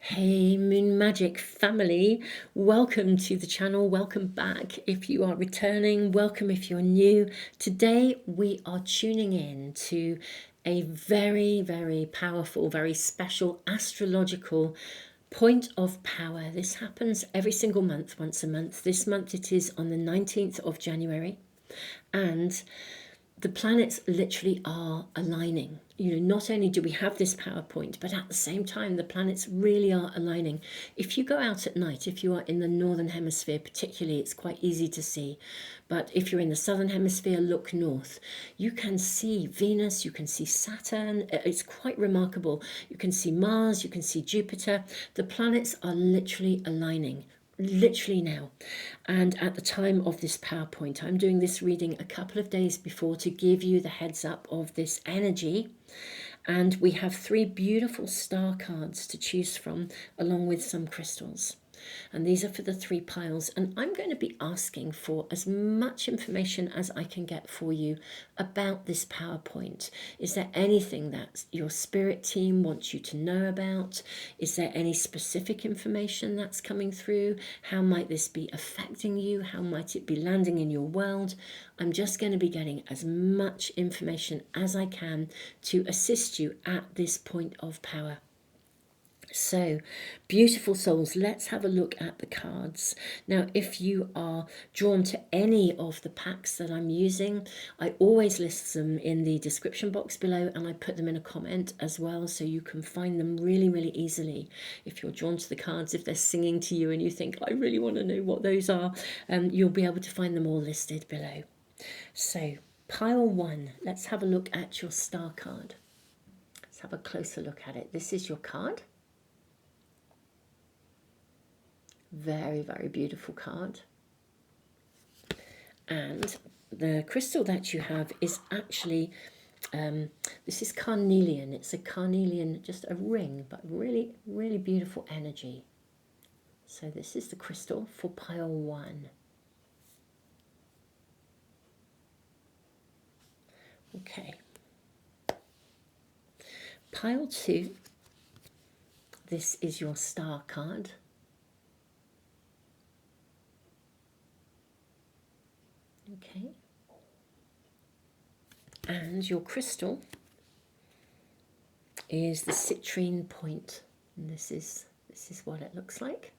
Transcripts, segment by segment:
Hey Moon Magic family, welcome to the channel, welcome back if you are returning, welcome if you're new. Today we are tuning in to a very powerful, very special astrological point of power. This happens every single month, once a month. This month it is on the 19th of January, and the planets literally are aligning. Not only do we have this PowerPoint, but at the same time, the planets really are aligning. If you go out at night, if you are in the northern hemisphere particularly, it's quite easy to see. But if you're in the southern hemisphere, look north. You can see Venus, you can see Saturn. It's quite remarkable. You can see Mars, you can see Jupiter. The planets are literally aligning, literally now. And at the time of this PowerPoint, I'm doing this reading a couple of days before to give you the heads up of this energy. And we have 3 beautiful star cards to choose from, along with some crystals. And these are for the 3 piles. And I'm going to be asking for as much information as I can get for you about this PowerPoint. Is there anything that your spirit team wants you to know about? Is there any specific information that's coming through? How might this be affecting you? How might it be landing in your world? I'm just going to be getting as much information as I can to assist you at this point of power. So, beautiful souls, let's have a look at the cards. Now, if you are drawn to any of the packs that I'm using, I always list them in the description box below, and I put them in a comment as well, so you can find them really easily. If you're drawn to the cards, if they're singing to you and you think, I really want to know what those are, you'll be able to find them all listed below. So, pile 1, let's have a look at your star card. Let's have a closer look at it. This is your card. Very beautiful card. And the crystal that you have is actually, this is carnelian. It's a carnelian, just a ring, but really beautiful energy. So this is the crystal for pile 1. Okay. Pile 2, this is your star card. Okay. And your crystal is the citrine point. And this is what it looks like.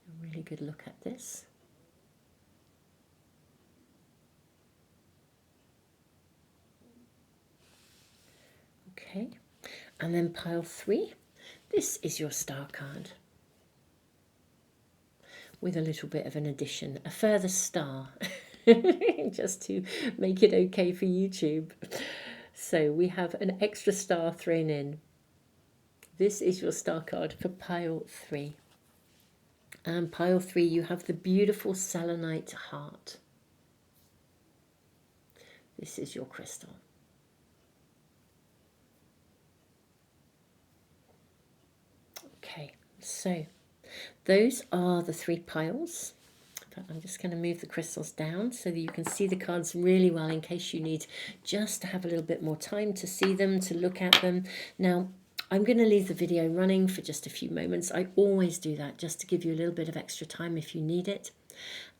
A really good look at this. Okay. And then pile 3, this is your star card. With a little bit of an addition, a further star, just to make it okay for YouTube. So we have an extra star thrown in. This is your star card for pile 3. And pile 3, you have the beautiful selenite heart. This is your crystal. Okay, so those are the 3 piles. I'm just going to move the crystals down so that you can see the cards really well in case you need just to have a little bit more time to see them, to look at them. Now, I'm going to leave the video running for just a few moments. I always do that just to give you a little bit of extra time if you need it.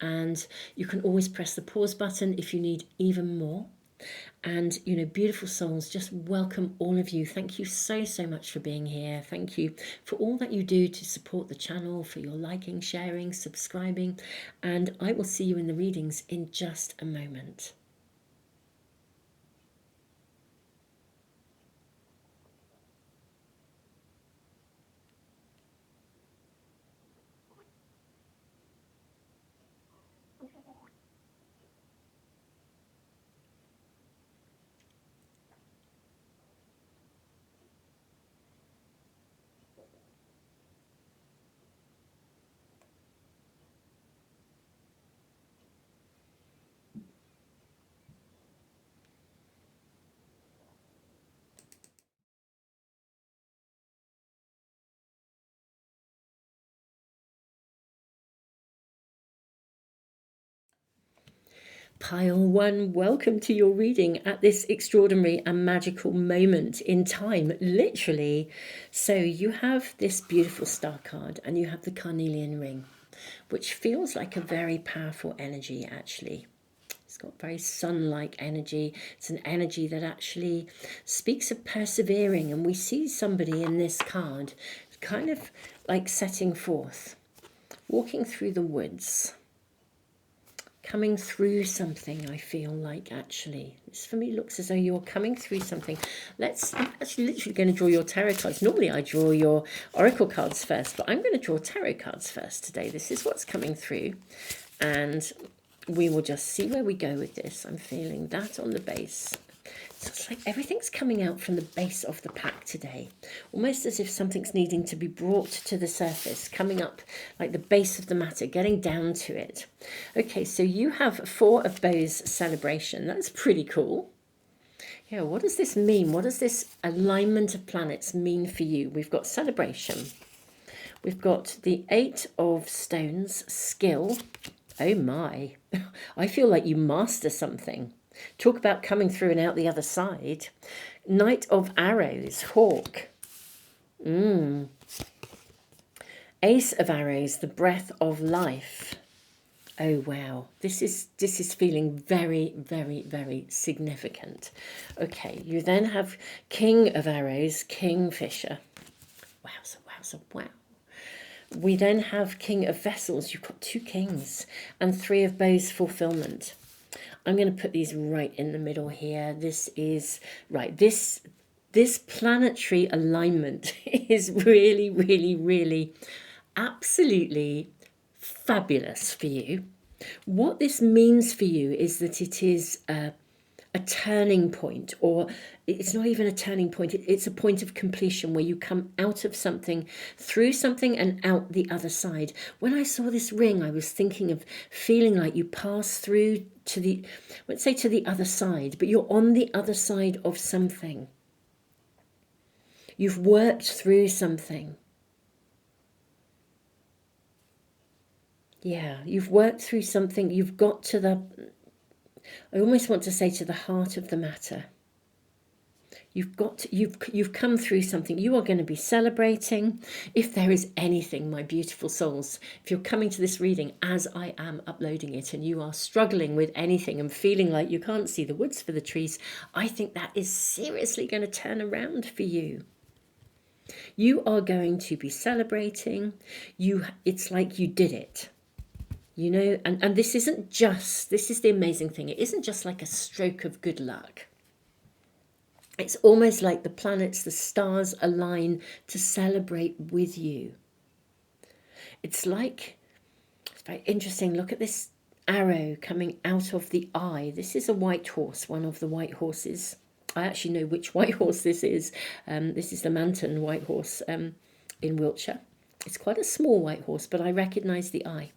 And you can always press the pause button if you need even more. And, beautiful souls, just welcome all of you. Thank you so much for being here. Thank you for all that you do to support the channel, for your liking, sharing, subscribing. And I will see you in the readings in just a moment. Pile one, welcome to your reading at this extraordinary and magical moment in time, literally. So you have this beautiful star card and you have the carnelian ring, which feels like a very powerful energy actually. It's got very sun-like energy. It's an energy that actually speaks of persevering, and we see somebody in this card kind of like setting forth, walking through the woods, coming through something. I feel like actually this for me looks as though you're coming through something. I'm actually literally going to draw your tarot cards. Normally I draw your oracle cards first, but I'm going to draw tarot cards first today. This is what's coming through, and we will just see where we go with this. I'm feeling that on the base. So it's like everything's coming out from the base of the pack today, almost as if something's needing to be brought to the surface, coming up like the base of the matter, getting down to it. Okay, so you have Four of Bows celebration. That's pretty cool. Yeah, what does this mean? What does this alignment of planets mean for you? We've got celebration. We've got the Eight of Stones, skill. Oh my, I feel like you master something. Talk about coming through and out the other side. Knight of Arrows, hawk. Ace of Arrows, the breath of life. Oh wow, this is feeling very, very, very significant. Okay, you then have King of Arrows, Kingfisher. Wowza, wowza, wow. We then have King of Vessels. You've got two kings and Three of Bows, fulfillment. I'm going to put these right in the middle here. This is right. This planetary alignment is really, really, really absolutely fabulous for you. What this means for you is that it is a turning point, or it's not even a turning point, it's a point of completion where you come out of something, through something, and out the other side. When I saw this ring, I was thinking of feeling like you pass through to the, let's say, to the other side, but you're on the other side of something. You've worked through something. Yeah, you've worked through something. You've got to the, I almost want to say, to the heart of the matter. You've come through something. You are going to be celebrating. If there is anything, my beautiful souls, if you're coming to this reading as I am uploading it and you are struggling with anything and feeling like you can't see the woods for the trees, I think that is seriously going to turn around for you. You are going to be celebrating. It's like you did it. You know, and this is the amazing thing. It isn't just like a stroke of good luck. It's almost like the planets, the stars align to celebrate with you. It's very interesting. Look at this arrow coming out of the eye. This is a white horse, one of the white horses. I actually know which white horse this is. This is the Manton white horse in Wiltshire. It's quite a small white horse, but I recognise the eye.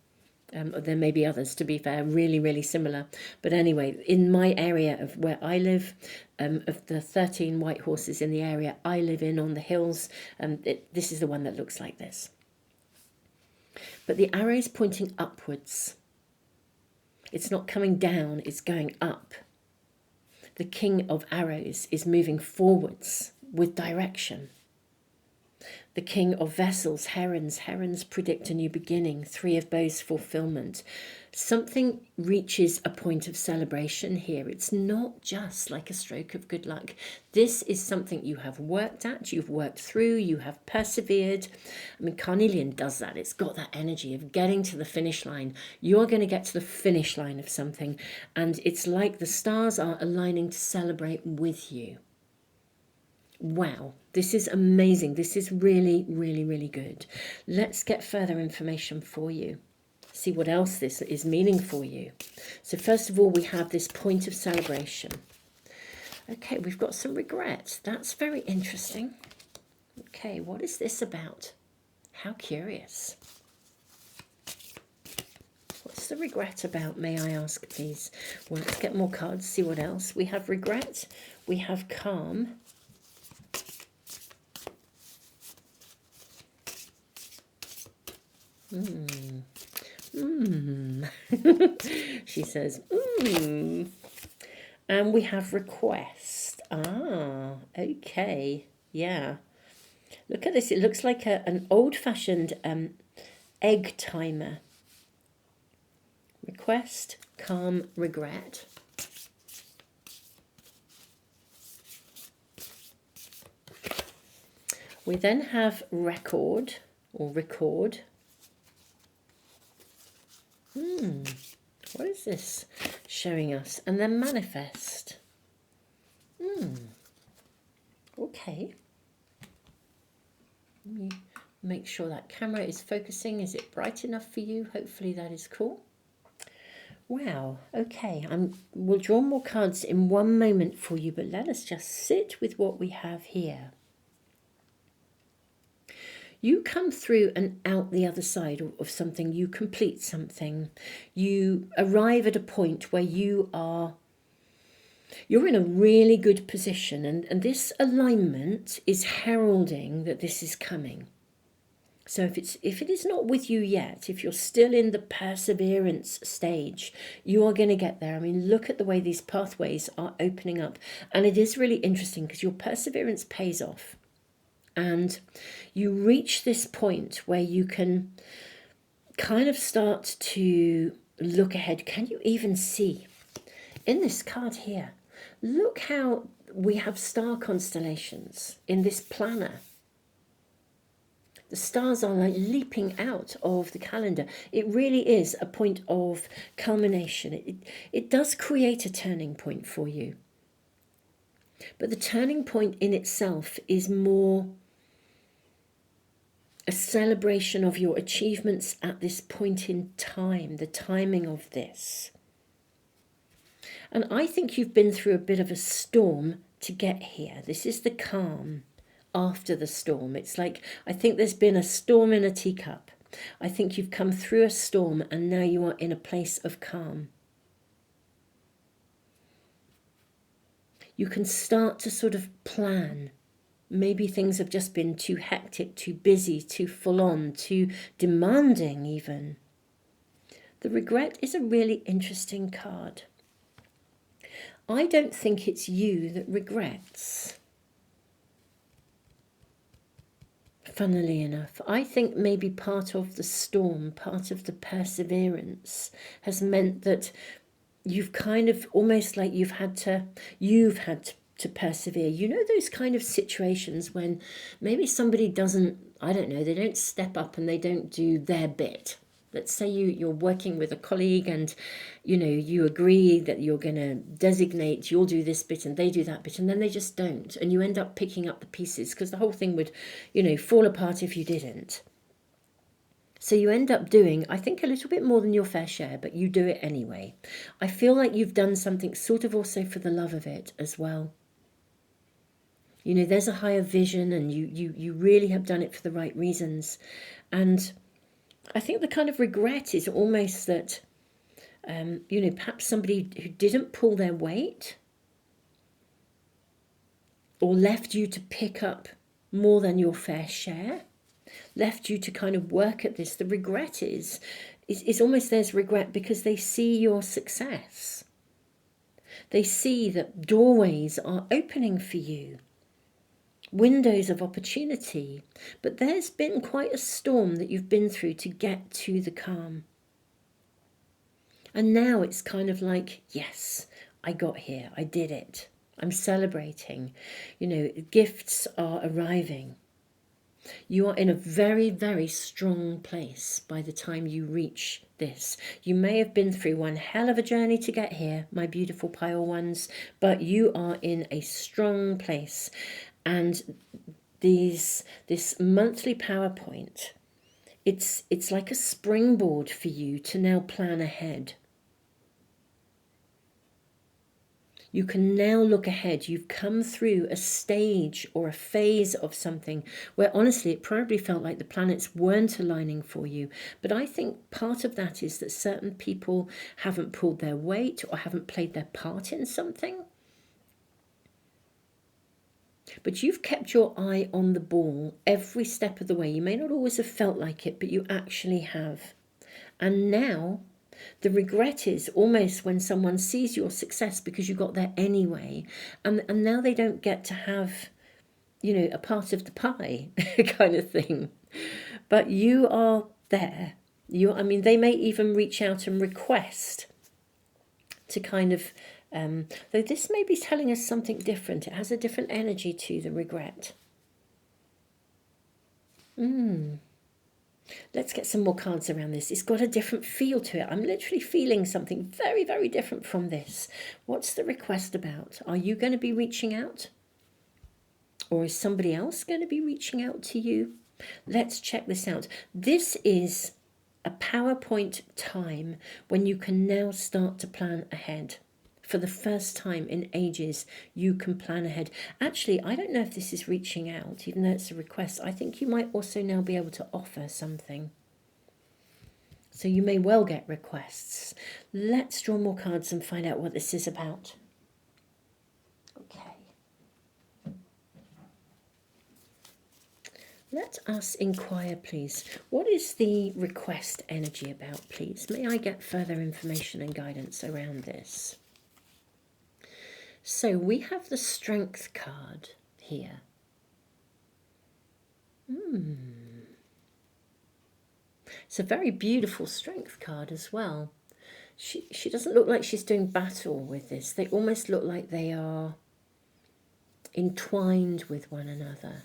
There may be others, to be fair, really, really similar. But anyway, in my area of where I live, of the 13 white horses in the area I live in on the hills, this is the one that looks like this. But the arrow is pointing upwards. It's not coming down, it's going up. The King of Arrows is moving forwards with direction. The King of Vessels, herons. Herons predict a new beginning. Three of Bows, fulfillment. Something reaches a point of celebration here. It's not just like a stroke of good luck. This is something you have worked at, you've worked through, you have persevered. I mean, carnelian does that. It's got that energy of getting to the finish line. You're going to get to the finish line of something, and it's like the stars are aligning to celebrate with you. Wow, this is amazing. This is really, really, really good. Let's get further information for you. See what else this is meaning for you. So first of all, we have this point of celebration. Okay, we've got some regret. That's very interesting. Okay, what is this about? How curious. What's the regret about, may I ask, please? Well, let's get more cards, see what else. We have regret, we have calm. She says, And we have request. Ah, okay. Yeah. Look at this. It looks like an old-fashioned egg timer. Request, calm, regret. We then have record or record. What is this showing us? And then manifest. Okay. Let me make sure that camera is focusing. Is it bright enough for you? Hopefully that is cool. Wow, okay. We'll draw more cards in one moment for you, but let us just sit with what we have here. You come through and out the other side of something, you complete something, you arrive at a point where you're in a really good position, and this alignment is heralding that this is coming. So if it is not with you yet, if you're still in the perseverance stage, you are going to get there. I mean, look at the way these pathways are opening up. And it is really interesting because your perseverance pays off. And you reach this point where you can kind of start to look ahead. Can you even see? In this card here, look how we have star constellations in this planner. The stars are like leaping out of the calendar. It really is a point of culmination. It does create a turning point for you. But the turning point in itself is more a celebration of your achievements at this point in time, the timing of this. And I think you've been through a bit of a storm to get here. This is the calm after the storm. It's like, I think there's been a storm in a teacup. I think you've come through a storm and now you are in a place of calm. You can start to sort of plan. Maybe things have just been too hectic, too busy, too full on, too demanding even. The regret is a really interesting card. I don't think it's you that regrets. Funnily enough, I think maybe part of the storm, part of the perseverance has meant that you've kind of almost like you've had to persevere. You know, those kind of situations when maybe somebody doesn't, I don't know, they don't step up and they don't do their bit. Let's say you're working with a colleague and, you know, you agree that you're going to designate, you'll do this bit and they do that bit, and then they just don't. And you end up picking up the pieces because the whole thing would, you know, fall apart if you didn't. So you end up doing, I think, a little bit more than your fair share, but you do it anyway. I feel like you've done something sort of also for the love of it as well. You know, there's a higher vision and you really have done it for the right reasons. And I think the kind of regret is almost that, you know, perhaps somebody who didn't pull their weight or left you to pick up more than your fair share, left you to kind of work at this. The regret is almost there's regret because they see your success. They see that doorways are opening for you, windows of opportunity, but there's been quite a storm that you've been through to get to the calm. And now it's kind of like, yes, I got here, I did it, I'm celebrating, you know, gifts are arriving. You are in a very, very strong place by the time you reach this. You may have been through one hell of a journey to get here, my beautiful pile ones, but you are in a strong place. And this monthly PowerPoint, it's like a springboard for you to now plan ahead. You can now look ahead. You've come through a stage or a phase of something where honestly it probably felt like the planets weren't aligning for you. But I think part of that is that certain people haven't pulled their weight or haven't played their part in something. But you've kept your eye on the ball every step of the way. You may not always have felt like it, but you actually have. And now The regret is almost when someone sees your success because you got there anyway, and now they don't get to have, a part of the pie kind of thing. But you are there. They may even reach out and request to kind of, though this may be telling us something different. It has a different energy to the regret. Let's get some more cards around this. It's got a different feel to it. I'm literally feeling something very, very different from this. What's the request about? Are you going to be reaching out? Or is somebody else going to be reaching out to you? Let's check this out. This is a PowerPoint time when you can now start to plan ahead. For the first time in ages, you can plan ahead. Actually, I don't know if this is reaching out, even though it's a request. I think you might also now be able to offer something. So you may well get requests. Let's draw more cards and find out what this is about. Okay. Let us inquire, please. What is the request energy about, please? May I get further information and guidance around this? So we have the Strength card here. It's a very beautiful Strength card as well. She doesn't look like she's doing battle with this. They almost look like they are entwined with one another.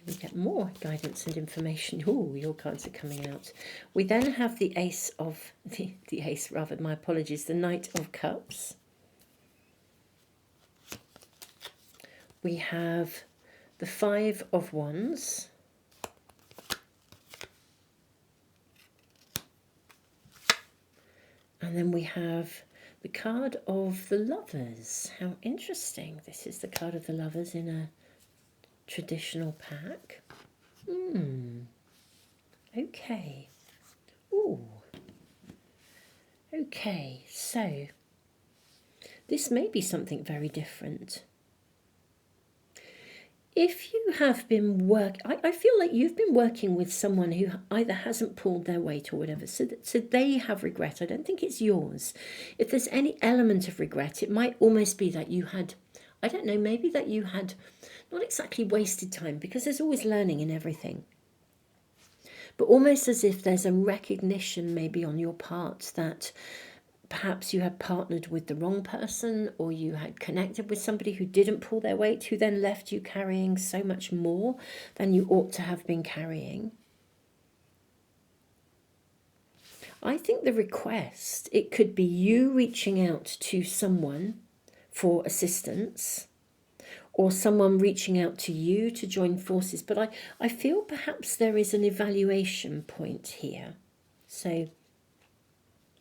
We get more guidance and information. Oh, your cards are coming out. We then have the Ace of, the Ace rather, my apologies, the Knight of Cups. We have the Five of Wands. And then we have the card of the Lovers. How interesting. This is the card of the Lovers in a traditional pack. Okay. Ooh. Okay, so this may be something very different. If you have been I feel like you've been working with someone who either hasn't pulled their weight or whatever, so they have regret. I don't think it's yours. If there's any element of regret, it might almost be that you had, I don't know, maybe that you had not exactly wasted time, because there's always learning in everything, but almost as if there's a recognition maybe on your part that perhaps you had partnered with the wrong person, or you had connected with somebody who didn't pull their weight, who then left you carrying so much more than you ought to have been carrying. I think the request, it could be you reaching out to someone for assistance, or someone reaching out to you to join forces. But I feel perhaps there is an evaluation point here. So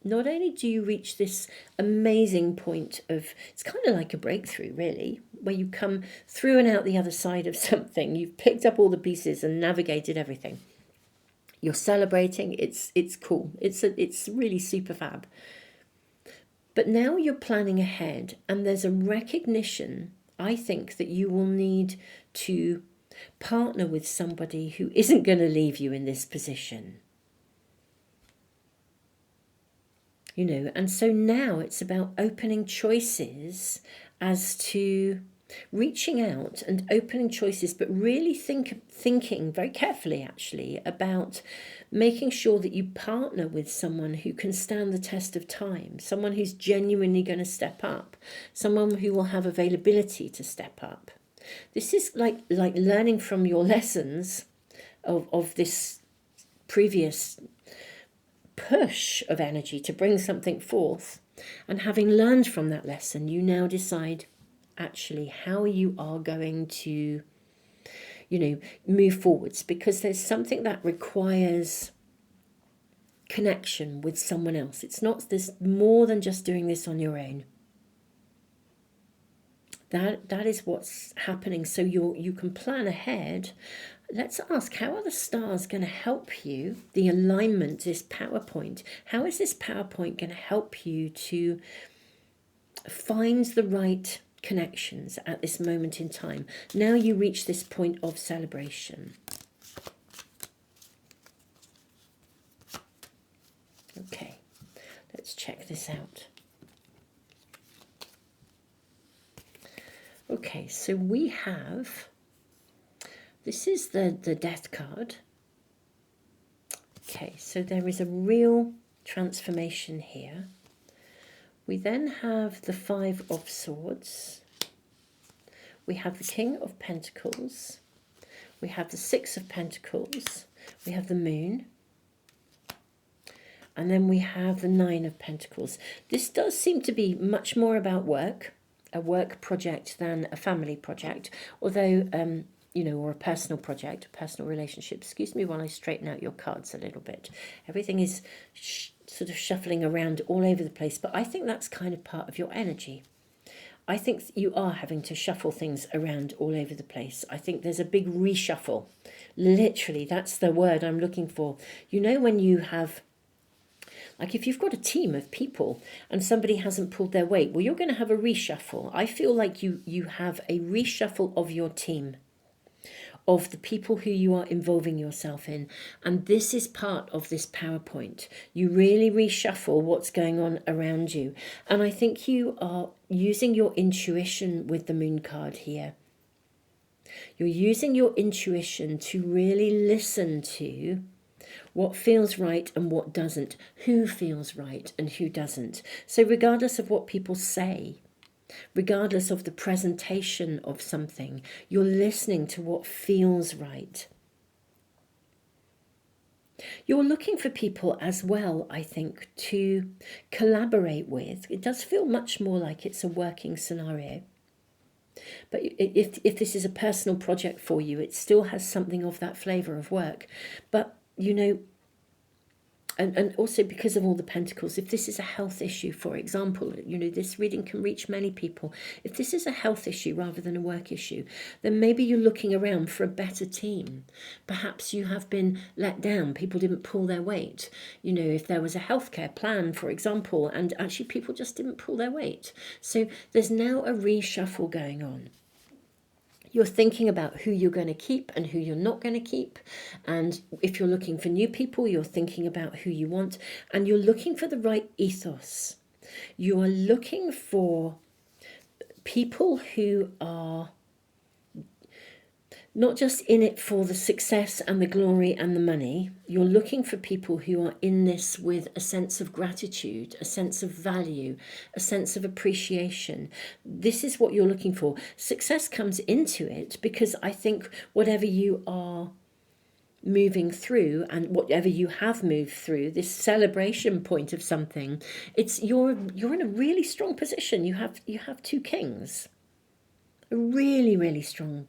not only do you reach this amazing point of, it's kind of like a breakthrough really, where you come through and out the other side of something. You've picked up all the pieces and navigated everything. You're celebrating. It's cool. It's really super fab. But now you're planning ahead, and there's a recognition, I think, that you will need to partner with somebody who isn't going to leave you in this position. And so now it's about opening choices as to reaching out and opening choices, but really thinking very carefully actually about making sure that you partner with someone who can stand the test of time, someone who's genuinely going to step up, someone who will have availability to step up. This is like learning from your lessons of this previous push of energy to bring something forth, and having learned from that lesson, you now decide actually how you are going to move forwards, because there's something that requires connection with someone else. There's more than just doing this on your own. That is what's happening. So you can plan ahead. Let's ask, how are the stars going to help you? The alignment, this PowerPoint. How is this PowerPoint going to help you to find the right connections at this moment in time? Now you reach this point of celebration. Okay, let's check this out. Okay, so we have, this is the death card. Okay, so there is a real transformation here. We then have the Five of Swords. We have the King of Pentacles. We have the Six of Pentacles. We have the Moon. And then we have the Nine of Pentacles. This does seem to be much more about work, a work project, than a family project. Although, you know, or a personal project, a personal relationship. Excuse me while I straighten out your cards a little bit. Everything is sort of shuffling around all over the place. But I think that's kind of part of your energy. I think you are having to shuffle things around all over the place. I think there's a big reshuffle. Literally, that's the word I'm looking for. You know, when you have, like if you've got a team of people and somebody hasn't pulled their weight, well, you're going to have a reshuffle. I feel like you have a reshuffle of your team, of the people who you are involving yourself in. And this is part of this PowerPoint. You really reshuffle what's going on around you. And I think you are using your intuition with the Moon card here. You're using your intuition to really listen to what feels right and what doesn't, who feels right and who doesn't. So regardless of what people say, regardless of the presentation of something, you're listening to what feels right. You're looking for people as well, I think, to collaborate with. It does feel much more like it's a working scenario. But if this is a personal project for you, it still has something of that flavour of work. But, you know, and also because of all the pentacles, if this is a health issue, for example, you know, this reading can reach many people. If this is a health issue rather than a work issue, then maybe you're looking around for a better team. Perhaps you have been let down. People didn't pull their weight. You know, if there was a healthcare plan, for example, and actually people just didn't pull their weight. So there's now a reshuffle going on. You're thinking about who you're going to keep and who you're not going to keep. And if you're looking for new people, you're thinking about who you want. And you're looking for the right ethos. You are looking for people who are not just in it for the success and the glory and the money. You're looking for people who are in this with a sense of gratitude, a sense of value, a sense of appreciation. This is what you're looking for. Success comes into it because I think whatever you are moving through and whatever you have moved through, this celebration point of something, it's you're in a really strong position. You have two kings. A really, really strong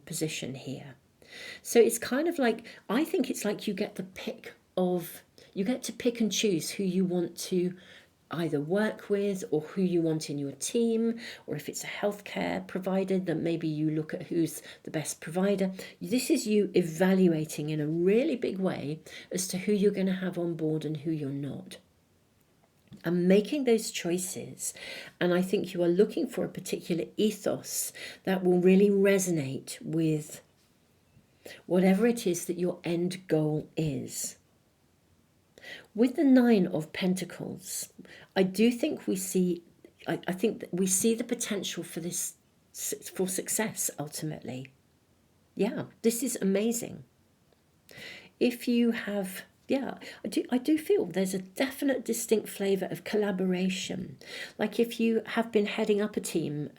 position here. So it's kind of like, I think it's like you get to pick and choose who you want to either work with or who you want in your team, or if it's a healthcare provider, then maybe you look at who's the best provider. This is you evaluating in a really big way as to who you're going to have on board and who you're not. And making those choices. And I think you are looking for a particular ethos that will really resonate with whatever it is that your end goal is. With the Nine of Pentacles, I do think we see, I think that we see the potential for this, for success ultimately. Yeah, this is amazing. If you have, yeah, I do feel there's a definite distinct flavour of collaboration. Like if you have been heading up a team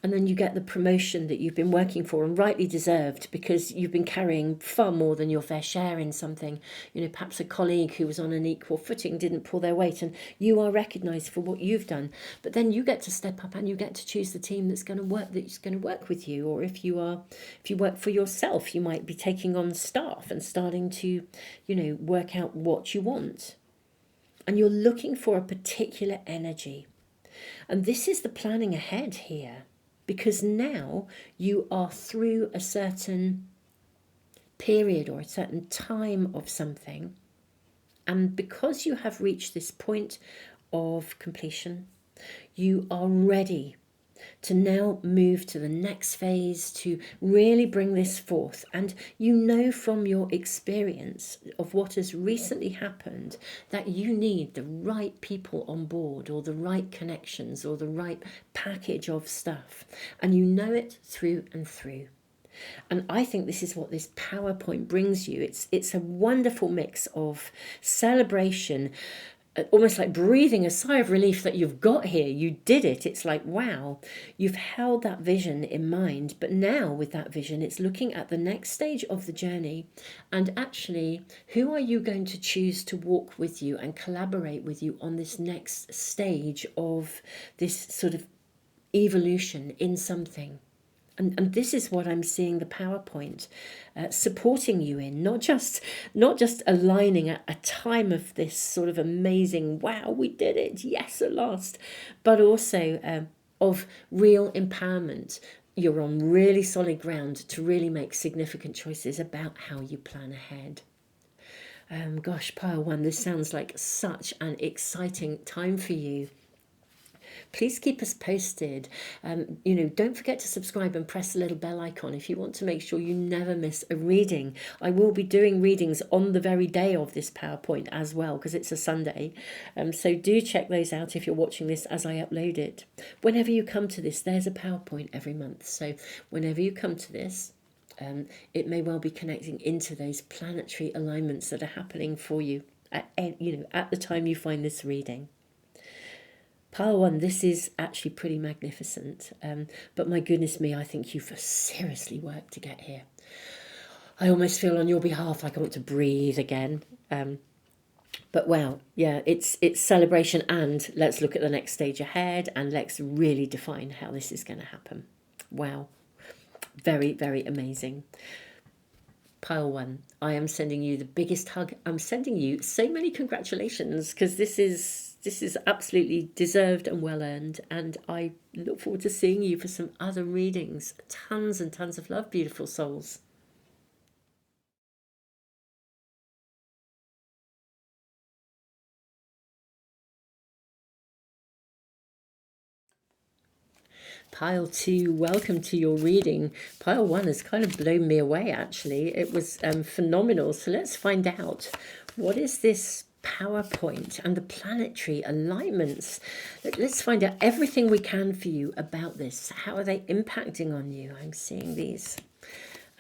and then you get the promotion that you've been working for and rightly deserved because you've been carrying far more than your fair share in something. You know, perhaps a colleague who was on an equal footing didn't pull their weight and you are recognised for what you've done. But then you get to step up and you get to choose the team that's going to work with you. Or if you work for yourself, you might be taking on staff and starting to, you know, work out what you want. And you're looking for a particular energy. And this is the planning ahead here. Because now you are through a certain period or a certain time of something. And because you have reached this point of completion, you are ready to now move to the next phase, to really bring this forth. And you know from your experience of what has recently happened that you need the right people on board, or the right connections, or the right package of stuff. And you know it through and through. And I think this is what this PowerPoint brings you. It's a wonderful mix of celebration, almost like breathing a sigh of relief that you've got here. You did it. It's like, wow, you've held that vision in mind. But now with that vision, it's looking at the next stage of the journey. And actually, who are you going to choose to walk with you and collaborate with you on this next stage of this sort of evolution in something? And this is what I'm seeing the PowerPoint supporting you in, not just aligning at a time of this sort of amazing, wow, we did it, yes, at last, but also of real empowerment. You're on really solid ground to really make significant choices about how you plan ahead. Gosh, pile one, this sounds like such an exciting time for you. Please keep us posted. Don't forget to subscribe and press the little bell icon if you want to make sure you never miss a reading. I will be doing readings on the very day of this PowerPoint as well, because it's a Sunday. So do check those out if you're watching this as I upload it. Whenever you come to this, there's a PowerPoint every month. So whenever you come to this, it may well be connecting into those planetary alignments that are happening for you at the time you find this reading. Pile one, this is actually pretty magnificent. But my goodness me, I think you've seriously worked to get here. I almost feel on your behalf like I want to breathe again. But wow, yeah, it's celebration, and let's look at the next stage ahead, and let's really define how this is going to happen. Wow, very, very amazing. Pile one, I am sending you the biggest hug. I'm sending you so many congratulations, because this is absolutely deserved and well earned, and I look forward to seeing you for some other readings. Tons and tons of love, beautiful souls. Pile two, welcome to your reading. Pile one has kind of blown me away, actually. It was phenomenal. So let's find out, what is this PowerPoint and the planetary alignments? Let's find out everything we can for you about this. How are they impacting on you? I'm seeing these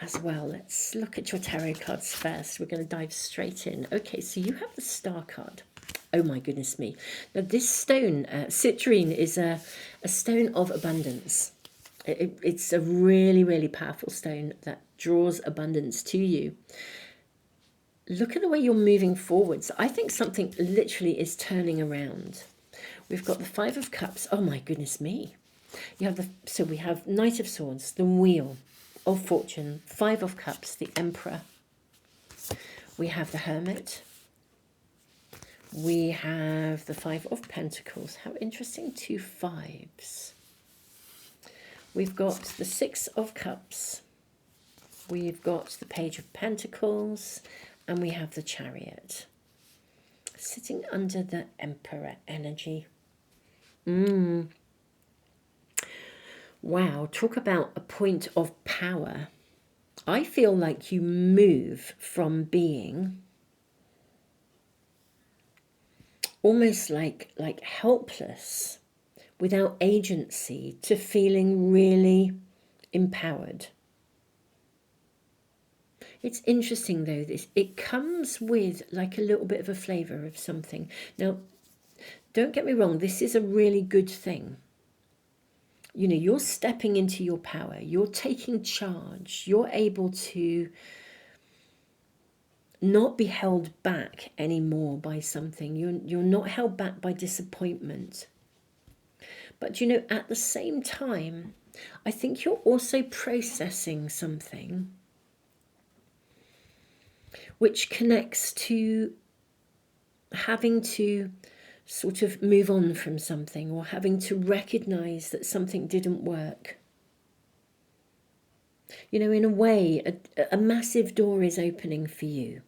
as well. Let's look at your tarot cards first. We're going to dive straight in. Okay, so you have the Star card. Oh my goodness me. Now this stone, citrine, is a stone of abundance. It's a really, really powerful stone that draws abundance to you. Look at the way you're moving forwards. I think something literally is turning around. We've got the Five of Cups. Oh my goodness me. So we have Knight of Swords, the Wheel of Fortune, Five of Cups, the Emperor. We have the Hermit. We have the Five of Pentacles. How interesting, 2 fives. We've got the Six of Cups. We've got the Page of Pentacles. And we have the Chariot. Sitting under the Emperor energy. Wow, talk about a point of power. I feel like you move from being almost like helpless, without agency, to feeling really empowered. It's interesting though, it comes with like a little bit of a flavour of something. Now, don't get me wrong, this is a really good thing. You're stepping into your power, you're taking charge, you're able to not be held back anymore by something. You're not held back by disappointment. But at the same time, I think you're also processing something which connects to having to sort of move on from something, or having to recognize that something didn't work. In a way, a massive door is opening for you.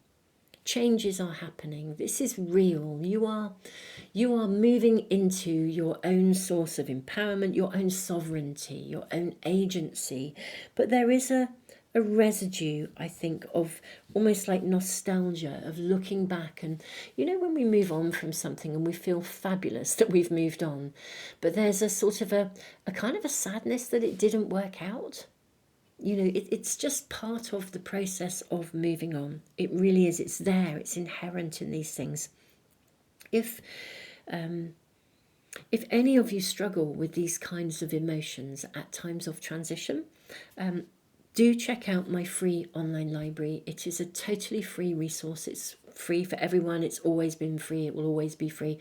Changes are happening. This is real. You are moving into your own source of empowerment, your own sovereignty, your own agency. But there is a residue, I think, of almost like nostalgia, of looking back. And when we move on from something and we feel fabulous that we've moved on, but there's a sort of a kind of a sadness that it didn't work out. It's just part of the process of moving on. It really is. It's there. It's inherent in these things. If any of you struggle with these kinds of emotions at times of transition, do check out my free online library. It is a totally free resource. It's free for everyone. It's always been free. It will always be free.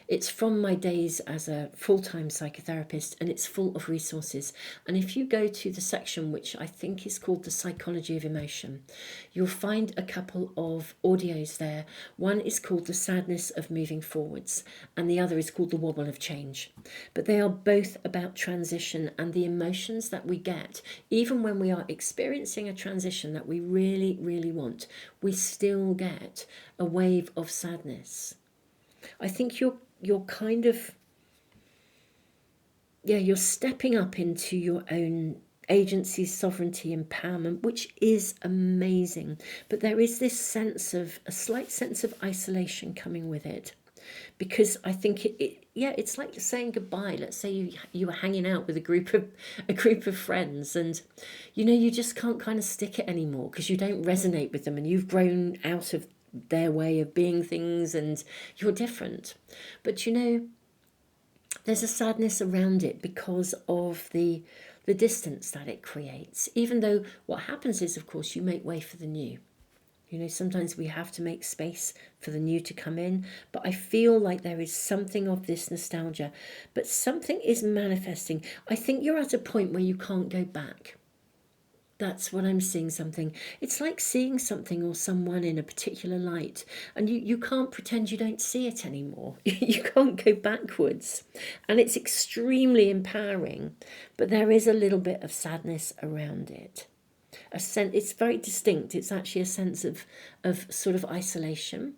It's from my days as a full-time psychotherapist, and it's full of resources. And if you go to the section, which I think is called The Psychology of Emotion, you'll find a couple of audios there. One is called The Sadness of Moving Forwards, and the other is called The Wobble of Change. But they are both about transition and the emotions that we get, even when we are experiencing a transition that we really, really want, we still get a wave of sadness. I think you're kind of, you're stepping up into your own agency, sovereignty, empowerment, which is amazing. But there is this sense of, a slight sense of isolation coming with it. Because I think it's like saying goodbye. Let's say you were hanging out with a group of friends, and you just can't kind of stick it anymore because you don't resonate with them, and you've grown out of their way of being things, and you're different. But there's a sadness around it because of the distance that it creates. Even though what happens is, of course, you make way for the new. Sometimes we have to make space for the new to come in, but I feel like there is something of this nostalgia, but something is manifesting. I think you're at a point where you can't go back. That's what I'm seeing something. It's like seeing something or someone in a particular light, and you can't pretend you don't see it anymore. You can't go backwards. And it's extremely empowering, but there is a little bit of sadness around it. It's very distinct. It's actually a sense of sort of isolation.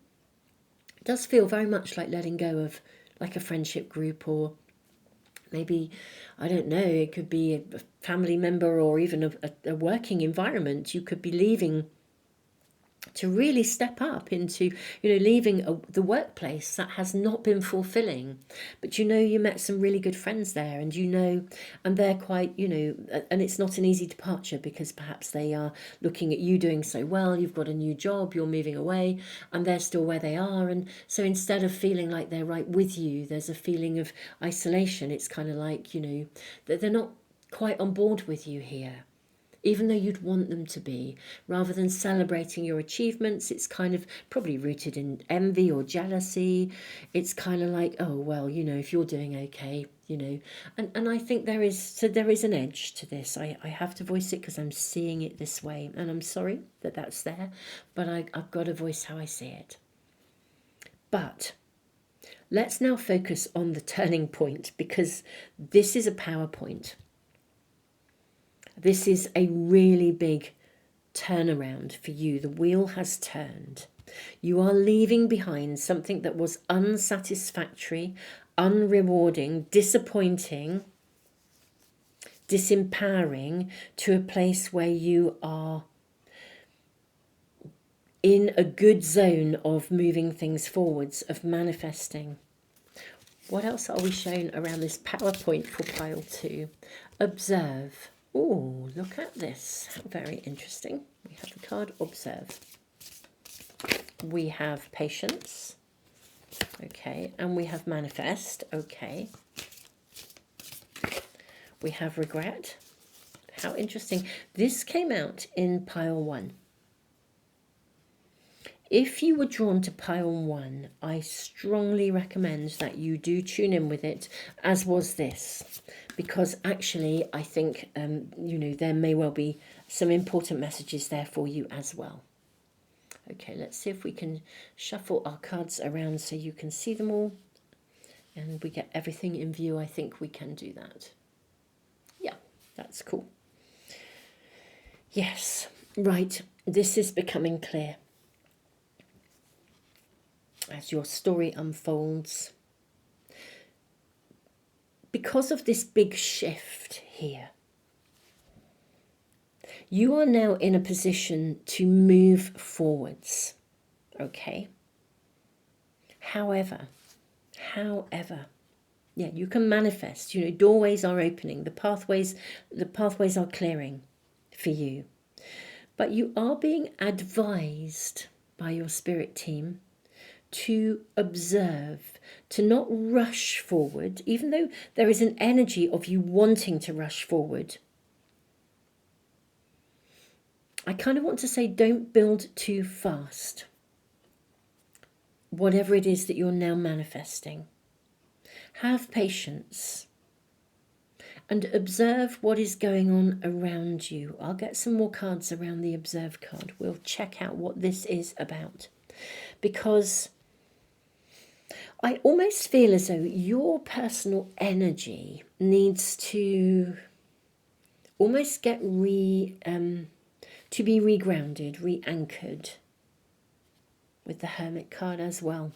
It does feel very much like letting go of like a friendship group, or maybe, I don't know, it could be a family member, or even a working environment. You could be leaving to really step up into, leaving the workplace that has not been fulfilling. But you met some really good friends there, and and they're quite, and it's not an easy departure because perhaps they are looking at you doing so well, you've got a new job, you're moving away, and they're still where they are. And so instead of feeling like they're right with you, there's a feeling of isolation. It's kind of like, that they're not quite on board with you here, even though you'd want them to be. Rather than celebrating your achievements, it's kind of probably rooted in envy or jealousy. It's kind of like, oh, well, if you're doing okay, and I think there is an edge to this. I have to voice it because I'm seeing it this way, and I'm sorry that that's there, but I've got to voice how I see it. But let's now focus on the turning point, because this is a PowerPoint. This is a really big turnaround for you. The wheel has turned. You are leaving behind something that was unsatisfactory, unrewarding, disappointing, disempowering, to a place where you are in a good zone of moving things forwards, of manifesting. What else are we shown around this PowerPoint for pile 2? Observe. Oh, look at this. How very interesting. We have the card Observe. We have Patience. Okay. And we have Manifest. Okay. We have Regret. How interesting. This came out in pile 1. If you were drawn to pile 1, I strongly recommend that you do tune in with it, as was this, because actually I think, there may well be some important messages there for you as well. Okay, let's see if we can shuffle our cards around so you can see them all and we get everything in view. I think we can do that. Yeah, that's cool. Yes, right, this is becoming clear. as your story unfolds. Because of this big shift here, you are now in a position to move forwards, okay? However, yeah, you can manifest, doorways are opening, the pathways are clearing for you. But you are being advised by your spirit team to observe, to not rush forward, even though there is an energy of you wanting to rush forward. I kind of want to say, don't build too fast. Whatever it is that you're now manifesting, have patience and observe what is going on around you. I'll get some more cards around the observe card. We'll check out what this is about, because I almost feel as though your personal energy needs to almost get to be regrounded, re-anchored, with the Hermit card as well.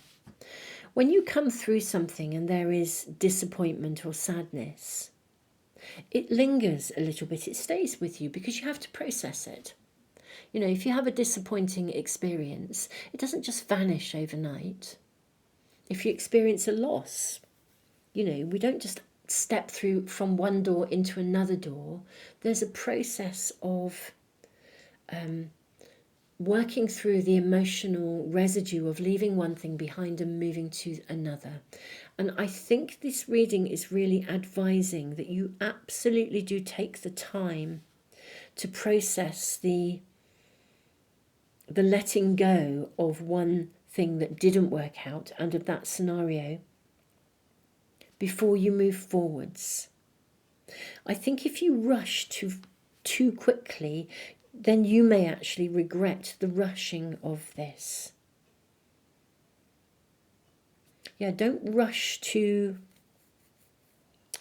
When you come through something and there is disappointment or sadness, it lingers a little bit. It stays with you because you have to process it. If you have a disappointing experience, it doesn't just vanish overnight. If you experience a loss, we don't just step through from one door into another door. There's a process of working through the emotional residue of leaving one thing behind and moving to another. And I think this reading is really advising that you absolutely do take the time to process the letting go of one thing that didn't work out and of that scenario before you move forwards. I think if you rush too quickly, then you may actually regret the rushing of this. Yeah, don't rush to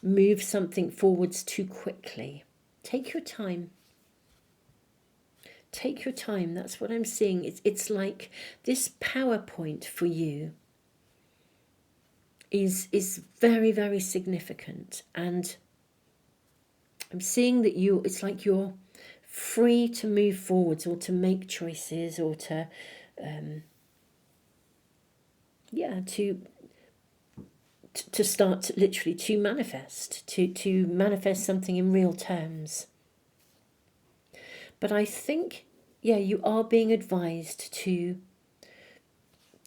move something forwards too quickly. Take your time. Take your time. That's what I'm seeing. It's like this PowerPoint for you is very, very significant. And I'm seeing that it's like you're free to move forwards or to make choices or to to start literally to manifest, to manifest something in real terms. But I think, you are being advised to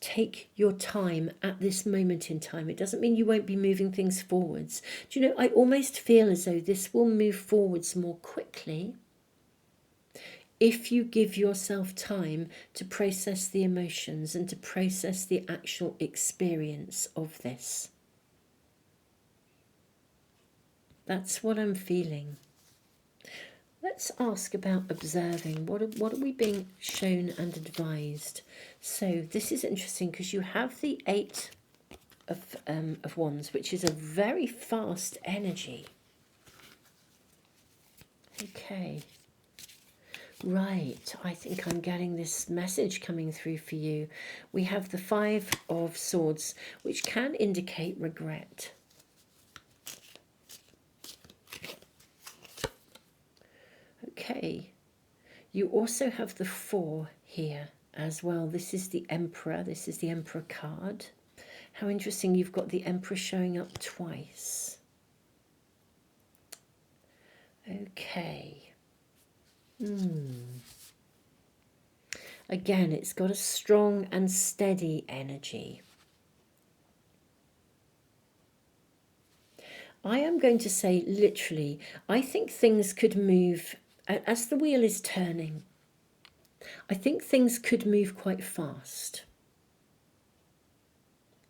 take your time at this moment in time. It doesn't mean you won't be moving things forwards. Do you know, I almost feel as though this will move forwards more quickly if you give yourself time to process the emotions and to process the actual experience of this. That's what I'm feeling. Let's ask about observing. What are we being shown and advised? So this is interesting because you have the Eight of Wands, which is a very fast energy. Okay. Right, I think I'm getting this message coming through for you. We have the Five of Swords, which can indicate regret. Okay, you also have the Four here as well. This is the Emperor. This is the Emperor card. How interesting, you've got the Emperor showing up twice. Okay. Again, it's got a strong and steady energy. I am going to say literally, I think things could move, as the wheel is turning, I think things could move quite fast.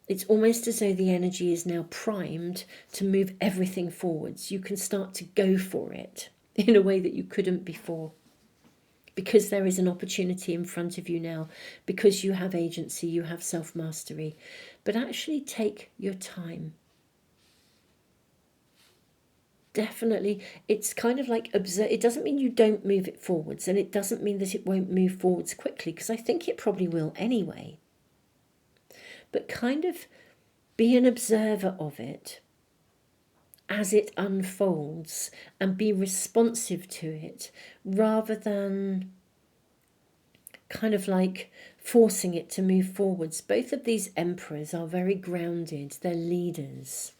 It's almost as though the energy is now primed to move everything forwards. You can start to go for it in a way that you couldn't before, because there is an opportunity in front of you now, because you have agency, you have self-mastery. But actually take your time. Definitely, it's kind of like observe. It doesn't mean you don't move it forwards, and it doesn't mean that it won't move forwards quickly, because I think it probably will anyway. but kind of be an observer of it as it unfolds and be responsive to it, rather than kind of like forcing it to move forwards. Both of these emperors are very grounded. They're leaders.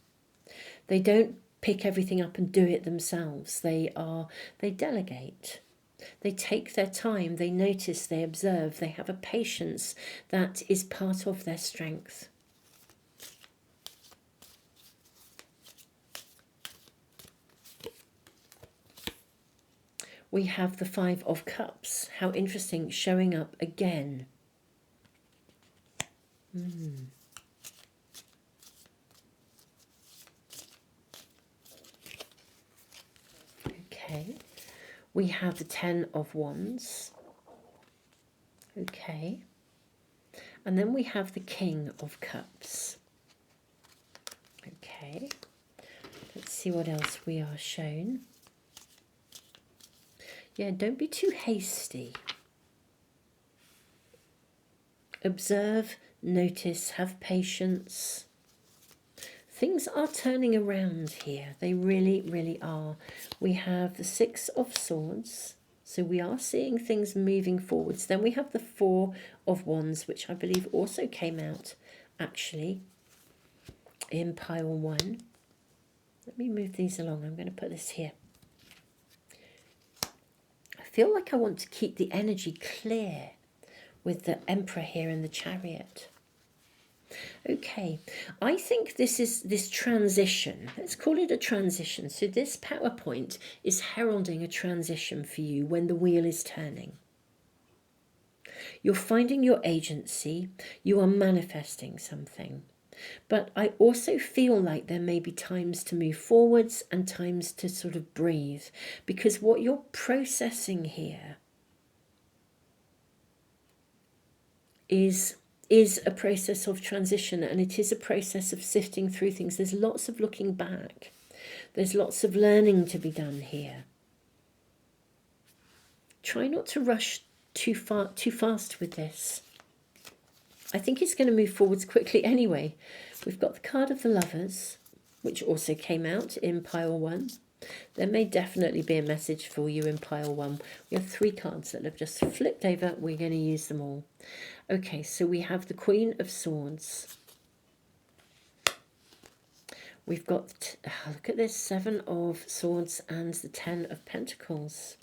They don't pick everything up and do it themselves. They delegate. They take their time, they notice, they observe, they have a patience that is part of their strength. We have the Five of Cups. How interesting, showing up again. Okay. We have the Ten of Wands. Okay. And then we have the King of Cups. Okay. Let's see what else we are shown. Yeah, don't be too hasty. Observe, notice, have patience. Things are turning around here. They really, really are. We have the Six of Swords. So we are seeing things moving forwards. Then we have the Four of Wands, which I believe also came out actually in pile 1. Let me move these along. I'm going to put this here. I feel like I want to keep the energy clear with the Emperor here in the Chariot. Okay, I think this transition, let's call it a transition. So this PowerPoint is heralding a transition for you when the wheel is turning. You're finding your agency, you are manifesting something. But I also feel like there may be times to move forwards and times to sort of breathe, because what you're processing here is a process of transition, and it is a process of sifting through things. There's lots of looking back. There's lots of learning to be done here. Try not to rush too fast with this. I think it's going to move forwards quickly anyway. We've got the card of the Lovers, which also came out in pile 1. There may definitely be a message for you in pile 1. We have 3 cards that have just flipped over. We're going to use them all. Okay, so we have the Queen of Swords. We've got, look at this, 7 of Swords and the 10 of Pentacles.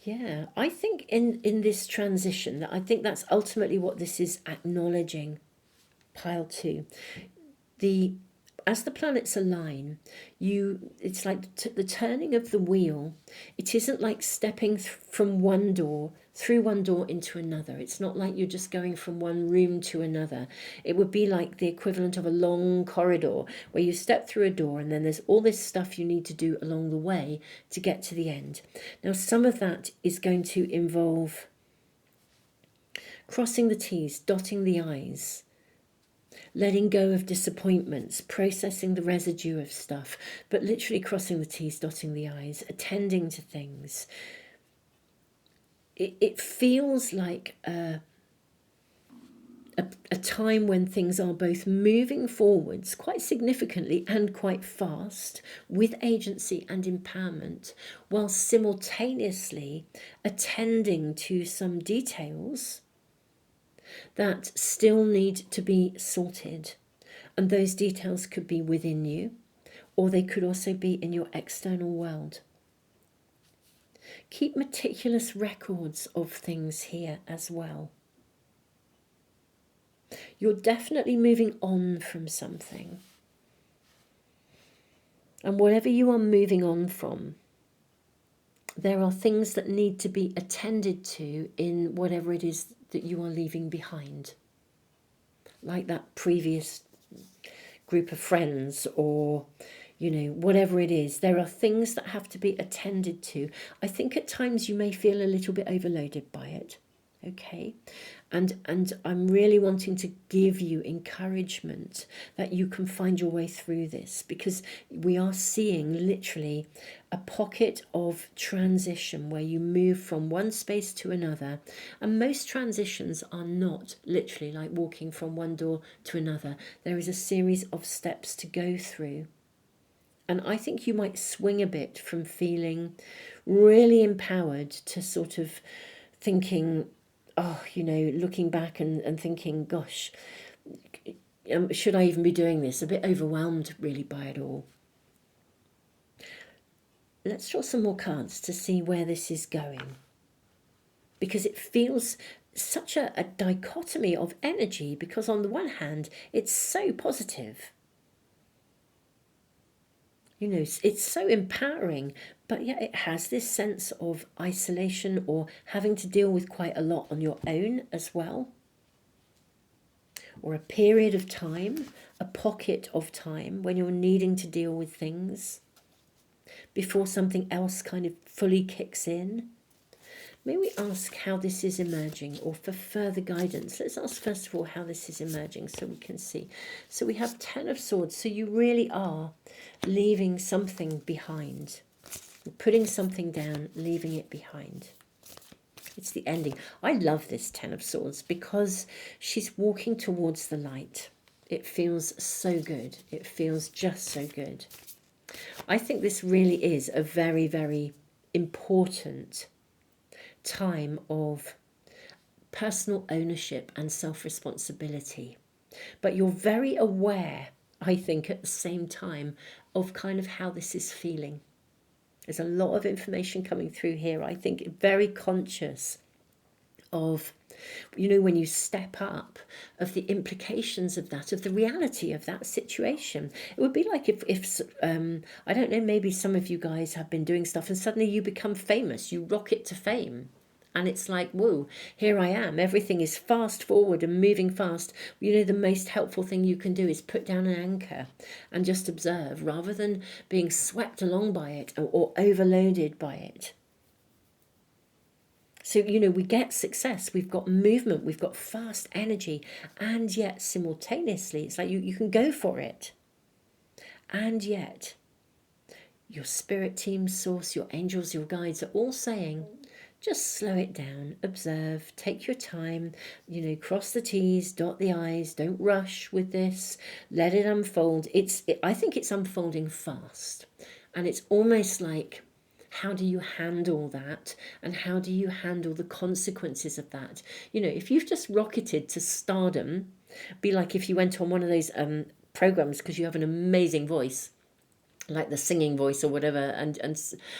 Yeah, I think in this transition, I think that's ultimately what this is acknowledging. Pile 2. As the planets align, it's like the turning of the wheel. It isn't like stepping from one door, through one door into another. It's not like you're just going from one room to another. It would be like the equivalent of a long corridor where you step through a door and then there's all this stuff you need to do along the way to get to the end. Now, some of that is going to involve crossing the T's, dotting the I's, letting go of disappointments, processing the residue of stuff, but literally crossing the T's, dotting the I's, attending to things. It feels like a time when things are both moving forwards quite significantly and quite fast with agency and empowerment, while simultaneously attending to some details that still need to be sorted. And those details could be within you, or they could also be in your external world. Keep meticulous records of things here as well. You're definitely moving on from something. And whatever you are moving on from, there are things that need to be attended to in whatever it is that you are leaving behind. Like that previous group of friends, or, whatever it is. There are things that have to be attended to. I think at times you may feel a little bit overloaded by it. Okay, and I'm really wanting to give you encouragement that you can find your way through this, because we are seeing literally a pocket of transition where you move from one space to another, and most transitions are not literally like walking from one door to another. There is a series of steps to go through. And I think you might swing a bit from feeling really empowered to sort of thinking, oh, looking back and thinking, gosh, should I even be doing this? A bit overwhelmed really by it all. Let's draw some more cards to see where this is going, because it feels such a dichotomy of energy, because on the one hand, it's so positive. It's so empowering, but yet it has this sense of isolation or having to deal with quite a lot on your own as well. Or a period of time, a pocket of time when you're needing to deal with things before something else kind of fully kicks in. May we ask how this is emerging, or for further guidance? Let's ask first of all how this is emerging so we can see. So we have 10 of Swords, so you really are leaving something behind. You're putting something down, leaving it behind. It's the ending. I love this 10 of Swords because she's walking towards the light. It feels so good. It feels just so good. I think this really is a very, very important time of personal ownership and self-responsibility. But you're very aware, I think, at the same time of kind of how this is feeling. There's a lot of information coming through here. I think very conscious of, when you step up, of the implications of that, of the reality of that situation. It would be like if I don't know, maybe some of you guys have been doing stuff and suddenly you become famous, you rocket to fame. And it's like, whoa, here I am. Everything is fast forward and moving fast. The most helpful thing you can do is put down an anchor and just observe rather than being swept along by it or overloaded by it. So, we get success, we've got movement, we've got fast energy, and yet simultaneously, it's like you can go for it. And yet, your spirit team, source, your angels, your guides are all saying, just slow it down, observe, take your time, cross the T's, dot the I's, don't rush with this, let it unfold. I think it's unfolding fast. And it's almost like, how do you handle that? And how do you handle the consequences of that? If you've just rocketed to stardom, be like if you went on one of those programs because you have an amazing voice, like the singing voice or whatever, and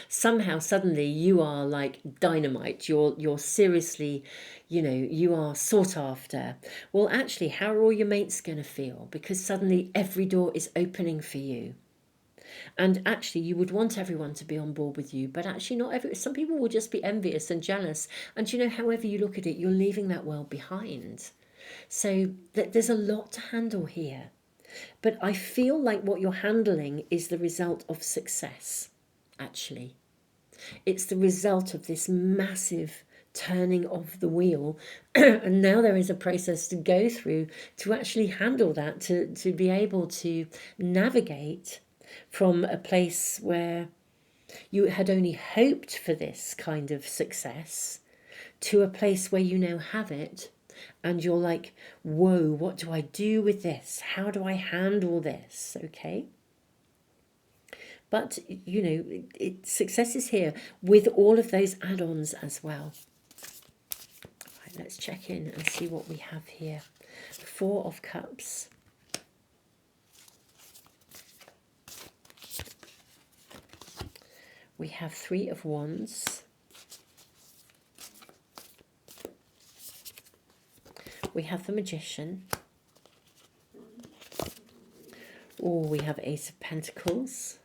somehow suddenly you are like dynamite, you're seriously, you are sought after. Well, actually, how are all your mates going to feel? Because suddenly every door is opening for you. And actually, you would want everyone to be on board with you, but actually, not every. Some people will just be envious and jealous. And however you look at it, you're leaving that world behind. So there's a lot to handle here. But I feel like what you're handling is the result of success, actually. It's the result of this massive turning of the wheel. And now there is a process to go through to actually handle that, to be able to navigate from a place where you had only hoped for this kind of success to a place where you now have it and you're like, whoa, what do I do with this? How do I handle this? Okay. But, success is here with all of those add-ons as well. Right, let's check in and see what we have here. 4 of Cups. We have 3 of Wands. We have the Magician. Oh, we have Ace of Pentacles.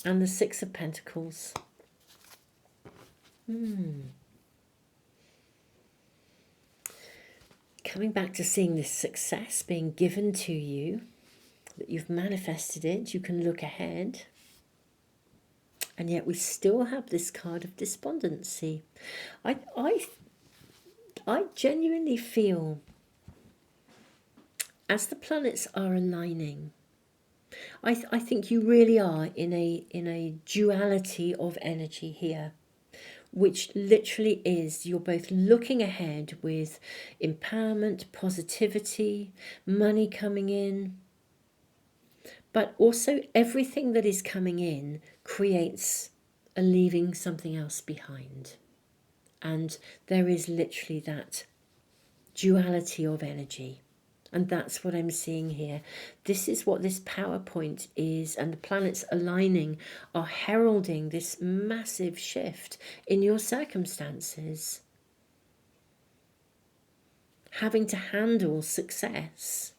And the 6 of Pentacles. Coming back to seeing this success being given to you, that you've manifested it, you can look ahead. And yet we still have this card of despondency. I, I, I genuinely feel as the planets are aligning, I think you really are in a duality of energy here, which literally is you're both looking ahead with empowerment, positivity, money coming in, but also everything that is coming in creates a leaving something else behind. And there is literally that duality of energy. And that's what I'm seeing here. This is what this PowerPoint is, and the planets aligning are heralding this massive shift in your circumstances. Having to handle success,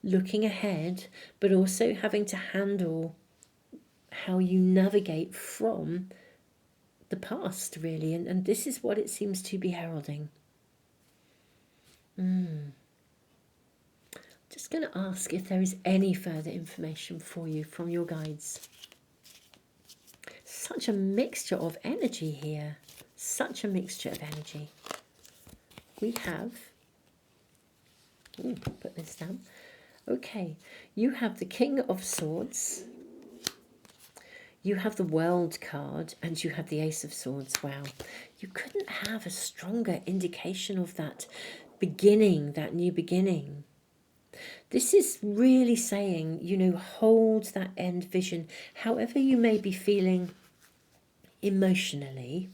looking ahead, but also having to handle how you navigate from the past, really. And this is what it seems to be heralding. Just going to ask if there is any further information for you from your guides. Such a mixture of energy here. Such a mixture of energy. We have... Ooh, put this down. Okay, you have the King of Swords. You have the World card, and you have the Ace of Swords. Wow. You couldn't have a stronger indication of that beginning, that new beginning. This is really saying, you know, hold that end vision. However you may be feeling emotionally,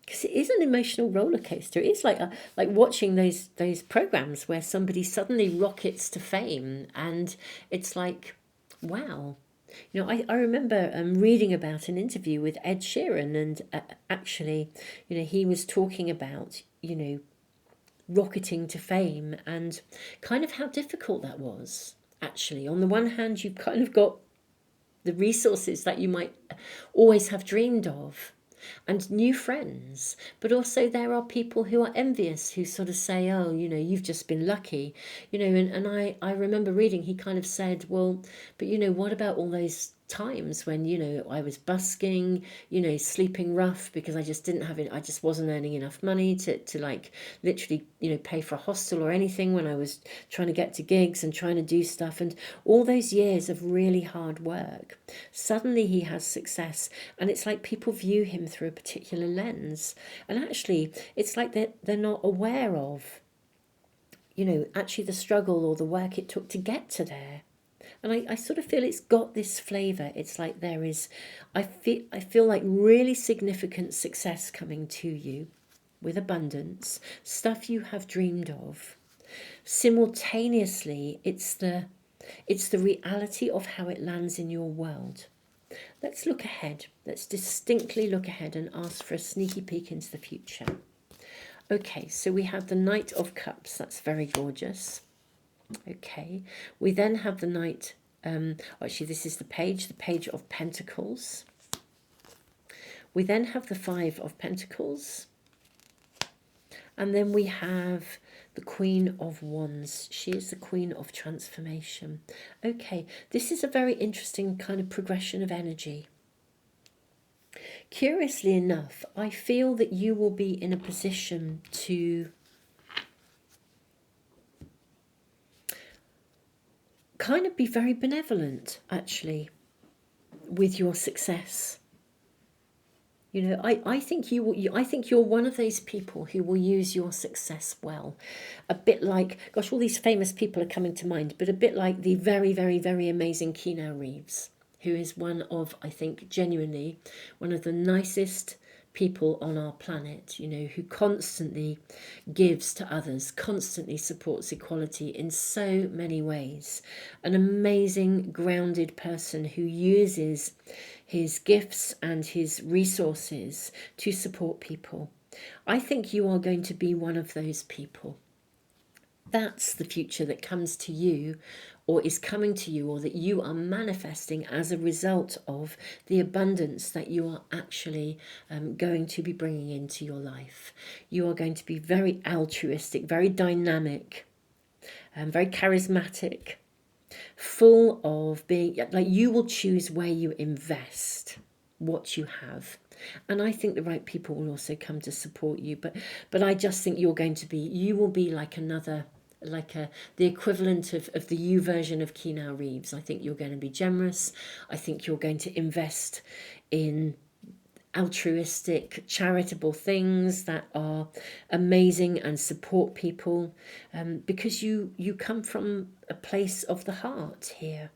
because it is an emotional roller coaster. It is like watching those programs where somebody suddenly rockets to fame, and it's like, wow. You know, I remember reading about an interview with Ed Sheeran, and actually, you know, he was talking about, you know, rocketing to fame and kind of how difficult that was. Actually, on the one hand, you've kind of got the resources that you might always have dreamed of and new friends, but also there are people who are envious, who sort of say, oh, you know, you've just been lucky, you know. And I remember reading, he kind of said, well, but you know, what about all those times when, you know, I was busking, you know, sleeping rough because I just didn't have it, I just wasn't earning enough money to like literally, you know, pay for a hostel or anything when I was trying to get to gigs and trying to do stuff, and all those years of really hard work. Suddenly he has success, and it's like people view him through a particular lens, and actually it's like they're not aware of, you know, actually the struggle or the work it took to get to there. And I sort of feel it's got this flavour. It's like there is, I feel like really significant success coming to you with abundance, stuff you have dreamed of. Simultaneously, it's the reality of how it lands in your world. Let's look ahead. Let's distinctly look ahead and ask for a sneaky peek into the future. Okay, so we have the Knight of Cups. That's very gorgeous. Okay, we then have the Knight, actually this is the Page of Pentacles. We then have the Five of Pentacles. And then we have the Queen of Wands. She is the Queen of Transformation. Okay, this is a very interesting kind of progression of energy. Curiously enough, I feel that you will be in a position to kind of be very benevolent, actually, with your success. You know, I think I think you're one of those people who will use your success well. A bit like, gosh, all these famous people are coming to mind, but a bit like the very, very, very amazing Keanu Reeves, who is one of, I think, genuinely one of the nicest people on our planet, you know, who constantly gives to others, constantly supports equality in so many ways. An amazing, grounded person who uses his gifts and his resources to support people. I think you are going to be one of those people. That's the future that comes to you, or is coming to you, or that you are manifesting as a result of the abundance that you are actually going to be bringing into your life. You are going to be very altruistic, very dynamic, very charismatic, full of being like, you will choose where you invest what you have. And I think the right people will also come to support you. But I just think you will be like another, like the equivalent of the you version of Keanu Reeves. I think you're going to be generous. I think you're going to invest in altruistic, charitable things that are amazing and support people, because you come from a place of the heart here.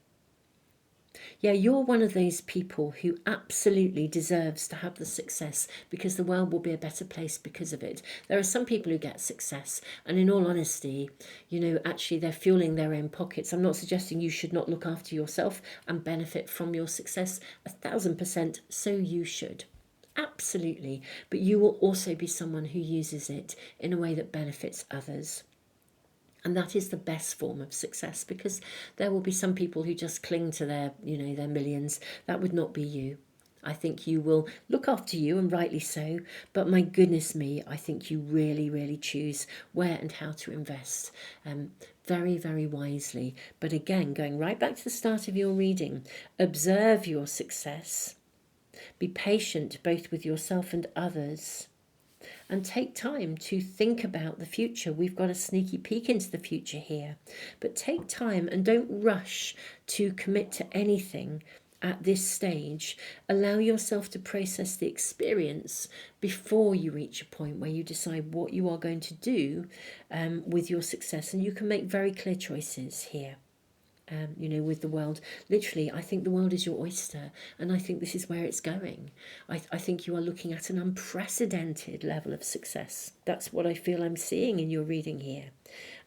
Yeah, you're one of those people who absolutely deserves to have the success, because the world will be a better place because of it. There are some people who get success, and in all honesty, actually they're fueling their own pockets. I'm not suggesting you should not look after yourself and benefit from your success. 1,000%, so you should. Absolutely. But you will also be someone who uses it in a way that benefits others. And that is the best form of success, because there will be some people who just cling to their millions. That would not be you. I think you will look after you, and rightly so. But my goodness me, I think you really, really choose where and how to invest, very, very wisely. But again, going right back to the start of your reading, observe your success. Be patient both with yourself and others, and take time to think about the future. We've got a sneaky peek into the future here, but take time and don't rush to commit to anything at this stage. Allow yourself to process the experience before you reach a point where you decide what you are going to do with your success, and you can make very clear choices here. With the world. Literally, I think the world is your oyster, and I think this is where it's going. I think you are looking at an unprecedented level of success. That's what I feel I'm seeing in your reading here.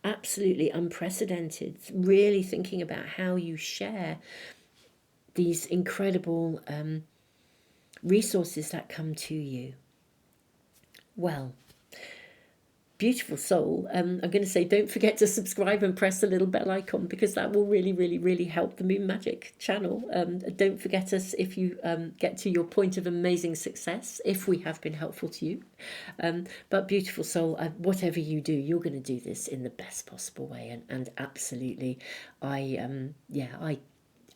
Absolutely unprecedented. Really thinking about how you share these incredible resources that come to you. Well, beautiful soul, I'm going to say, don't forget to subscribe and press the little bell icon, because that will really, really, really help the Moon Magic channel. Don't forget us if you get to your point of amazing success, if we have been helpful to you. But beautiful soul, whatever you do, you're going to do this in the best possible way. And absolutely, I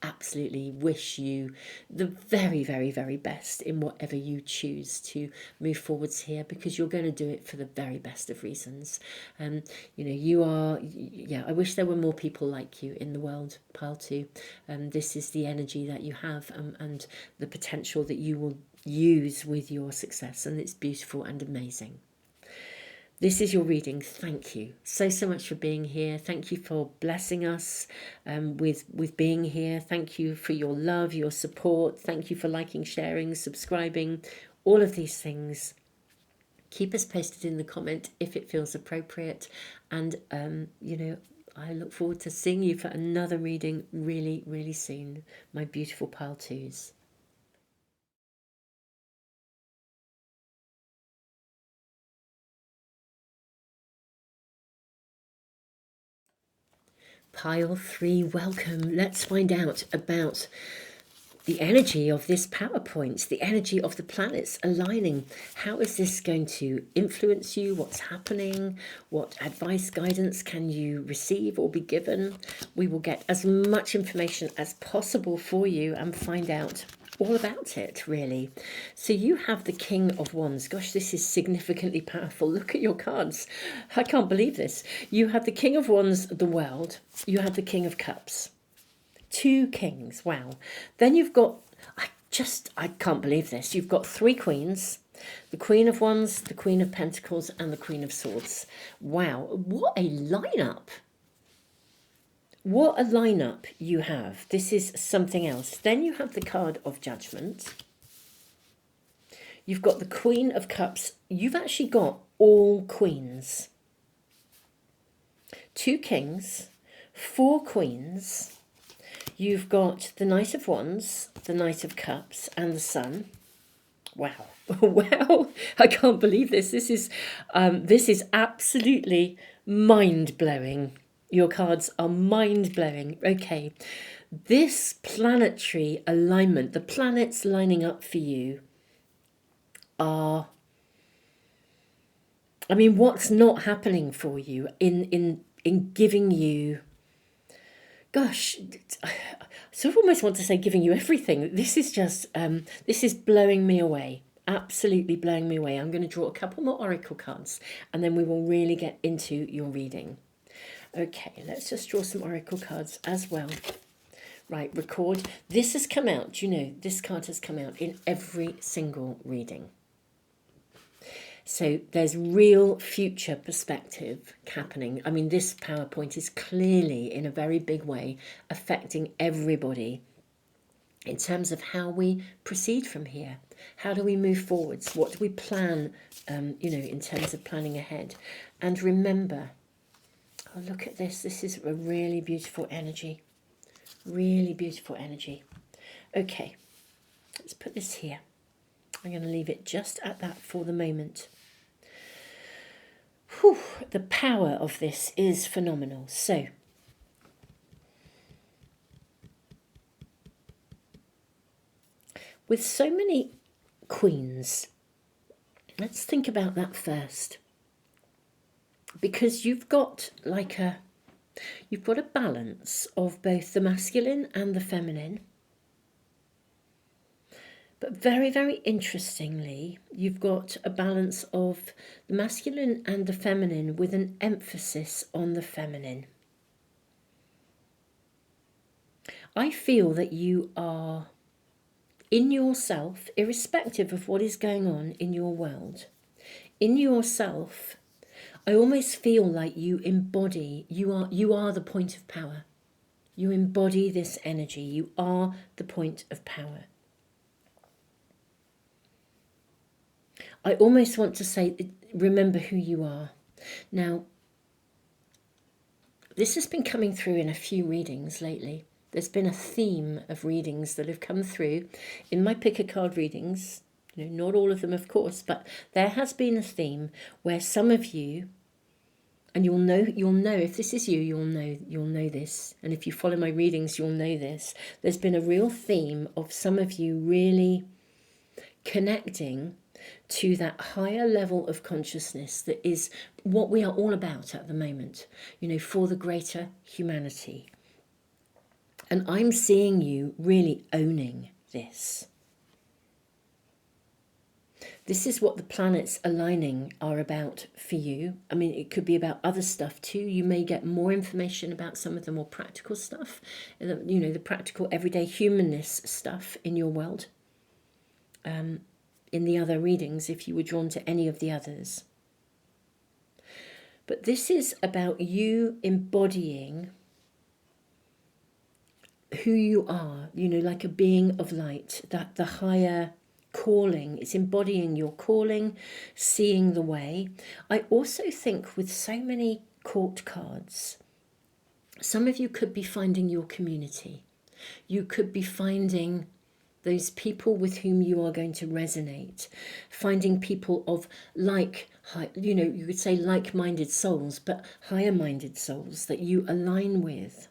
absolutely wish you the very, very, very best in whatever you choose to move forwards here, because you're going to do it for the very best of reasons. You are, I wish there were more people like you in the world, Pile 2. This is the energy that you have, and the potential that you will use with your success, and it's beautiful and amazing. This is your reading. Thank you so much for being here. Thank you for blessing us with being here. Thank you for your love, your support. Thank you for liking, sharing, subscribing, all of these things. Keep us posted in the comment if it feels appropriate. And, I look forward to seeing you for another reading really, really soon, my beautiful Pile 2s. Pile 3, welcome. Let's find out about the energy of this PowerPoint, the energy of the planets aligning. How is this going to influence you? What's happening? What advice, guidance can you receive or be given? We will get as much information as possible for you and find out all about it, really. So you have the King of Wands. Gosh, this is significantly powerful. Look at your cards. I can't believe this. You have the King of Wands, the world. You have the King of Cups. 2 kings. Wow. Then you've got, I can't believe this. You've got 3 queens. The Queen of Wands, the Queen of Pentacles, and the Queen of Swords. Wow. What a lineup. What a lineup you have. This is something else. Then you have the card of Judgment. You've got the Queen of Cups. You've actually got all queens. 2 kings, 4 queens. You've got the Knight of Wands, the Knight of Cups, and the Sun. Wow. Wow. I can't believe this. This is absolutely mind-blowing. Your cards are mind-blowing. Okay. This planetary alignment, the planets lining up for you are, what's not happening for you in giving you gosh, I sort of almost want to say giving you everything. This is just, this is blowing me away. Absolutely blowing me away. I'm going to draw a couple more oracle cards and then we will really get into your reading. Okay, let's just draw some oracle cards as well. Right, record. This has come out, you know, this card has come out in every single reading. So there's real future perspective happening. I mean, this PowerPoint is clearly in a very big way affecting everybody in terms of how we proceed from here. How do we move forwards? What do we plan, you know, in terms of planning ahead? And remember, oh, look at this. This is a really beautiful energy. Really beautiful energy. Okay, let's put this here. I'm going to leave it just at that for the moment. Whew, the power of this is phenomenal. So, with so many queens, let's think about that first. Because you've got like you've got a balance of both the masculine and the feminine. But very, very interestingly, you've got a balance of the masculine and the feminine with an emphasis on the feminine. I feel that you are in yourself, irrespective of what is going on in your world, in yourself, I almost feel like you embody, you are the point of power. You embody this energy. You are the point of power. I almost want to say, remember who you are. Now, this has been coming through in a few readings lately. There's been a theme of readings that have come through in my pick a card readings. You know, not all of them, of course, but there has been a theme where some of you, and you'll know if this is you, you'll know this, and if you follow my readings, you'll know this. There's been a real theme of some of you really connecting to that higher level of consciousness that is what we are all about at the moment, you know, for the greater humanity. And I'm seeing you really owning this. This is what the planets aligning are about for you. I mean, it could be about other stuff too. You may get more information about some of the more practical stuff, you know, the practical everyday humanness stuff in your world. In the other readings, if you were drawn to any of the others. But this is about you embodying who you are, you know, like a being of light, that the higher calling, it's embodying your calling, seeing the way. I also think with so many court cards, some of you could be finding your community. You could be finding those people with whom you are going to resonate, finding people of you know, you could say like-minded souls, but higher-minded souls that you align with.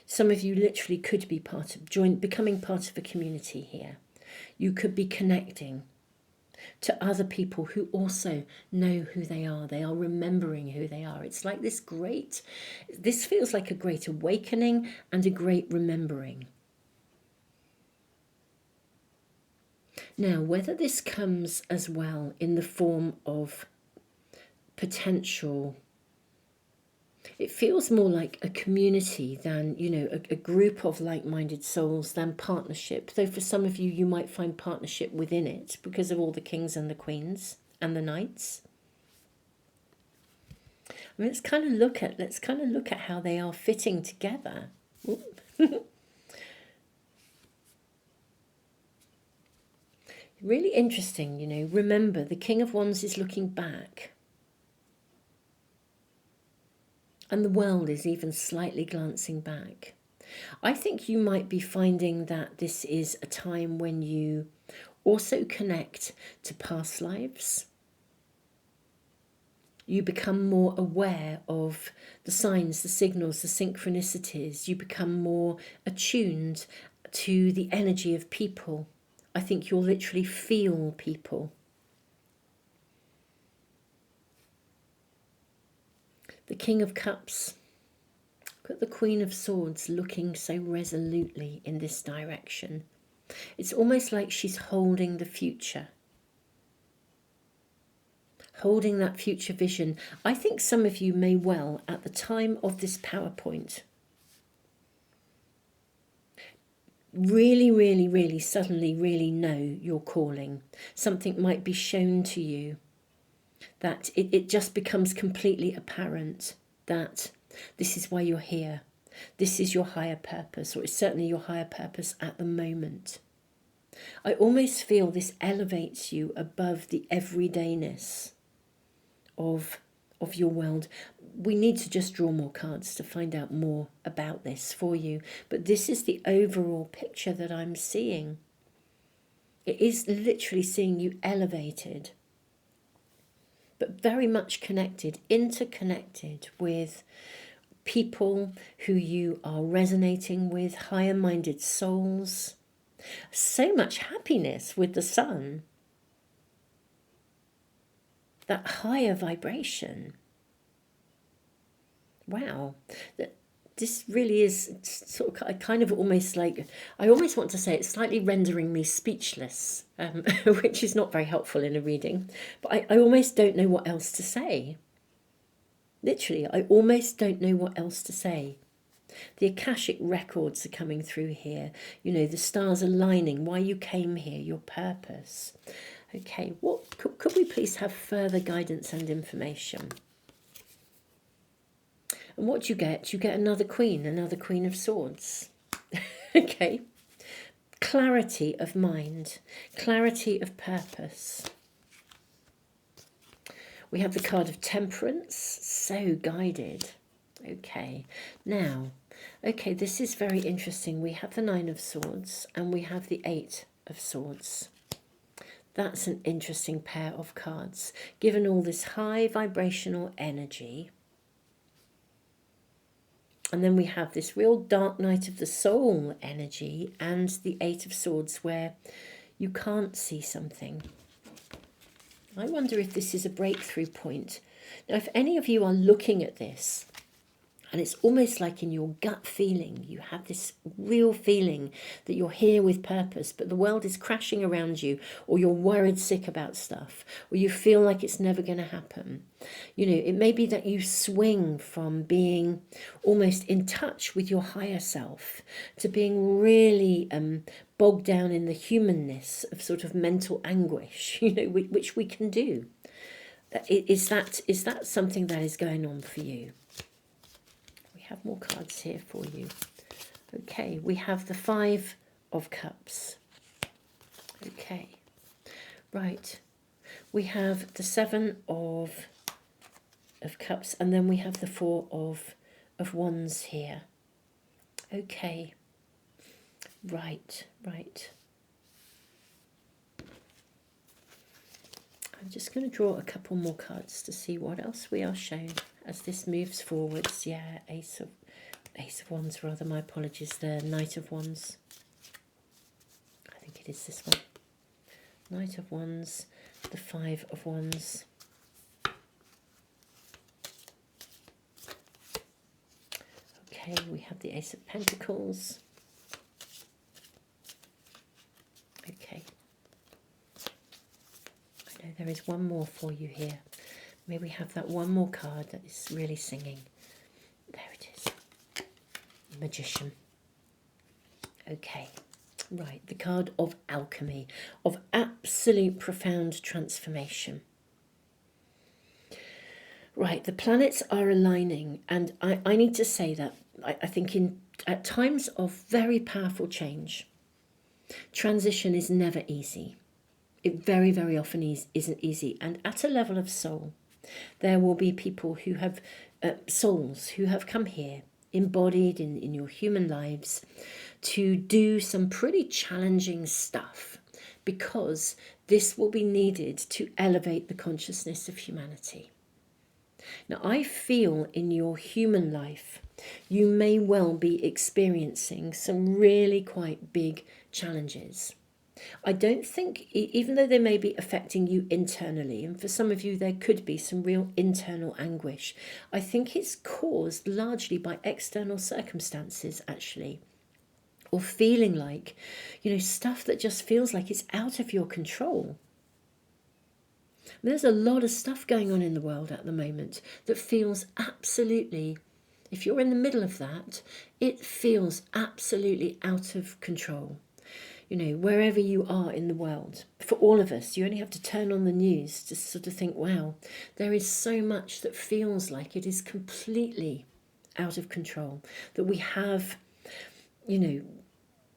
Some of you literally could be becoming part of a community here. You could be connecting to other people who also know who they are. They are remembering who they are. It's like this feels like a great awakening and a great remembering. Now, whether this comes as well in the form of potential, it feels more like a community than, you know, a group of like-minded souls than partnership. Though for some of you, you might find partnership within it because of all the kings and the queens and the knights. I mean, let's kind of look at how they are fitting together. Really interesting, you know. Remember, the King of Wands is looking back. And the world is even slightly glancing back. I think you might be finding that this is a time when you also connect to past lives. You become more aware of the signs, the signals, the synchronicities. You become more attuned to the energy of people. I think you'll literally feel people. The King of Cups, Got the Queen of Swords looking so resolutely in this direction. It's almost like she's holding the future. Holding that future vision. I think some of you may well, at the time of this PowerPoint, really suddenly really know your calling. Something might be shown to you that it just becomes completely apparent that this is why you're here. This is your higher purpose, or it's certainly your higher purpose at the moment. I almost feel this elevates you above the everydayness of your world. We need to just draw more cards to find out more about this for you. But this is the overall picture that I'm seeing. It is literally seeing you elevated, but very much connected, interconnected with people who you are resonating with, higher minded souls. So much happiness with the sun. That higher vibration. Wow. This really is sort of kind of almost like, I almost want to say it's slightly rendering me speechless, which is not very helpful in a reading. But I almost don't know what else to say. Literally, I almost don't know what else to say. The Akashic records are coming through here. You know, the stars aligning, why you came here, your purpose. Okay, what could we please have further guidance and information? And what do you get? You get another Queen of Swords. Okay. Clarity of mind, clarity of purpose. We have the card of Temperance, so guided. Okay, now, okay, this is very interesting. We have the Nine of Swords and we have the Eight of Swords. That's an interesting pair of cards. Given all this high vibrational energy. And then we have this real dark night of the soul energy and the Eight of Swords where you can't see something. I wonder if this is a breakthrough point. Now, if any of you are looking at this, and it's almost like in your gut feeling, you have this real feeling that you're here with purpose, but the world is crashing around you, or you're worried sick about stuff, or you feel like it's never going to happen. You know, it may be that you swing from being almost in touch with your higher self to being really bogged down in the humanness of sort of mental anguish, you know, which we can do. Is that something that is going on for you? Have more cards here for you. Okay, we have the Five of Cups. Okay, right. We have the Seven of Cups, and then we have the Four of Wands here. Okay, right. I'm just going to draw a couple more cards to see what else we are shown as this moves forwards. Yeah, Ace of Wands, rather, my apologies, the Knight of Wands. I think it is this one. Knight of Wands, the Five of Wands. Okay, we have the Ace of Pentacles. Okay. I know there is one more for you here. May we have that one more card that is really singing. There it is. Magician. Okay. Right. The card of alchemy, of absolute profound transformation. Right. The planets are aligning. And I need to say that I think at times of very powerful change, transition is never easy. It very, very often isn't easy. And at a level of soul, there will be people who have souls who have come here, embodied in your human lives, to do some pretty challenging stuff, because this will be needed to elevate the consciousness of humanity. Now, I feel in your human life, you may well be experiencing some really quite big challenges. I don't think, even though they may be affecting you internally, and for some of you there could be some real internal anguish, I think it's caused largely by external circumstances, actually, or feeling like, stuff that just feels like it's out of your control. There's a lot of stuff going on in the world at the moment that feels absolutely, if you're in the middle of that, it feels absolutely out of control. Wherever you are in the world, for all of us, you only have to turn on the news to sort of think, wow, there is so much that feels like it is completely out of control, that you know,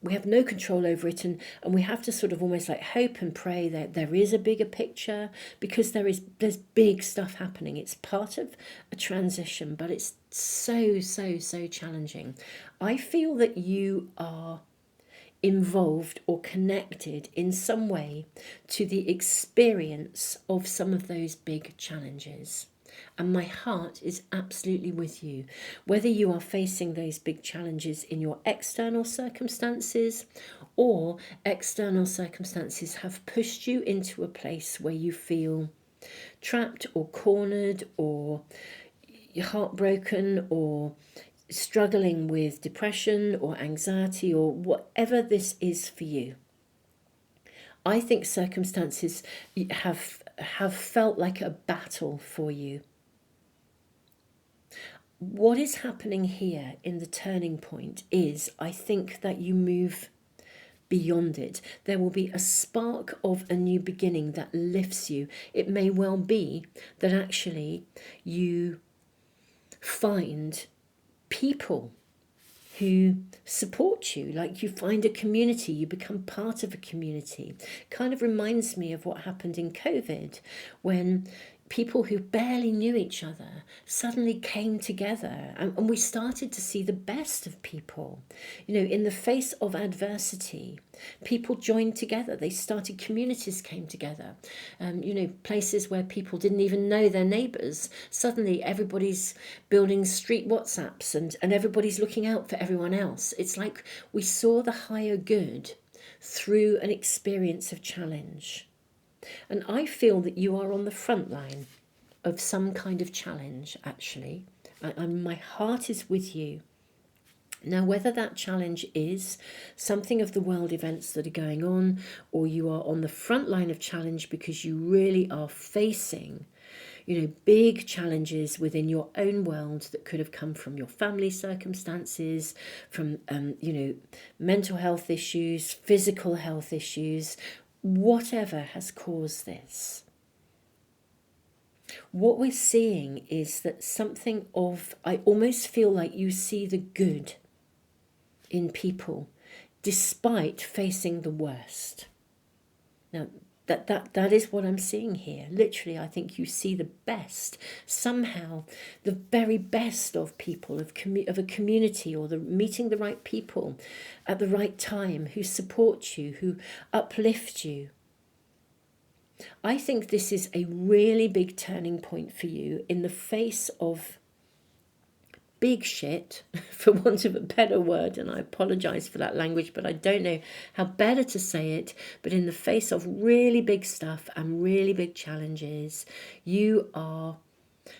we have no control over it, and we have to sort of almost like hope and pray that there is a bigger picture, because there's big stuff happening. It's part of a transition, but it's so challenging. I feel that you are involved or connected in some way to the experience of some of those big challenges. And my heart is absolutely with you. Whether you are facing those big challenges in your external circumstances, or external circumstances have pushed you into a place where you feel trapped or cornered or heartbroken or struggling with depression or anxiety or whatever this is for you. I think circumstances have felt like a battle for you. What is happening here in the turning point is, I think, that you move beyond it. There will be a spark of a new beginning that lifts you. It may well be that actually you find people who support you, like you find a community, you become part of a community. Kind of reminds me of what happened in COVID, when people who barely knew each other suddenly came together, and we started to see the best of people. In the face of adversity, people joined together. They started, communities came together. Places where people didn't even know their neighbours. Suddenly everybody's building street WhatsApps, and everybody's looking out for everyone else. It's like we saw the higher good through an experience of challenge. And I feel that you are on the front line of some kind of challenge, actually. My heart is with you. Now, whether that challenge is something of the world events that are going on, or you are on the front line of challenge because you really are facing, big challenges within your own world that could have come from your family circumstances, from, mental health issues, physical health issues, whatever has caused this. What we're seeing is that I almost feel like you see the good in people despite facing the worst. Now, that is what I'm seeing here. Literally, I think you see the best, somehow, the very best of people, of a community, or meeting the right people at the right time who support you, who uplift you. I think this is a really big turning point for you in the face of big shit, for want of a better word, and I apologize for that language, but I don't know how better to say it. But in the face of really big stuff and really big challenges, you are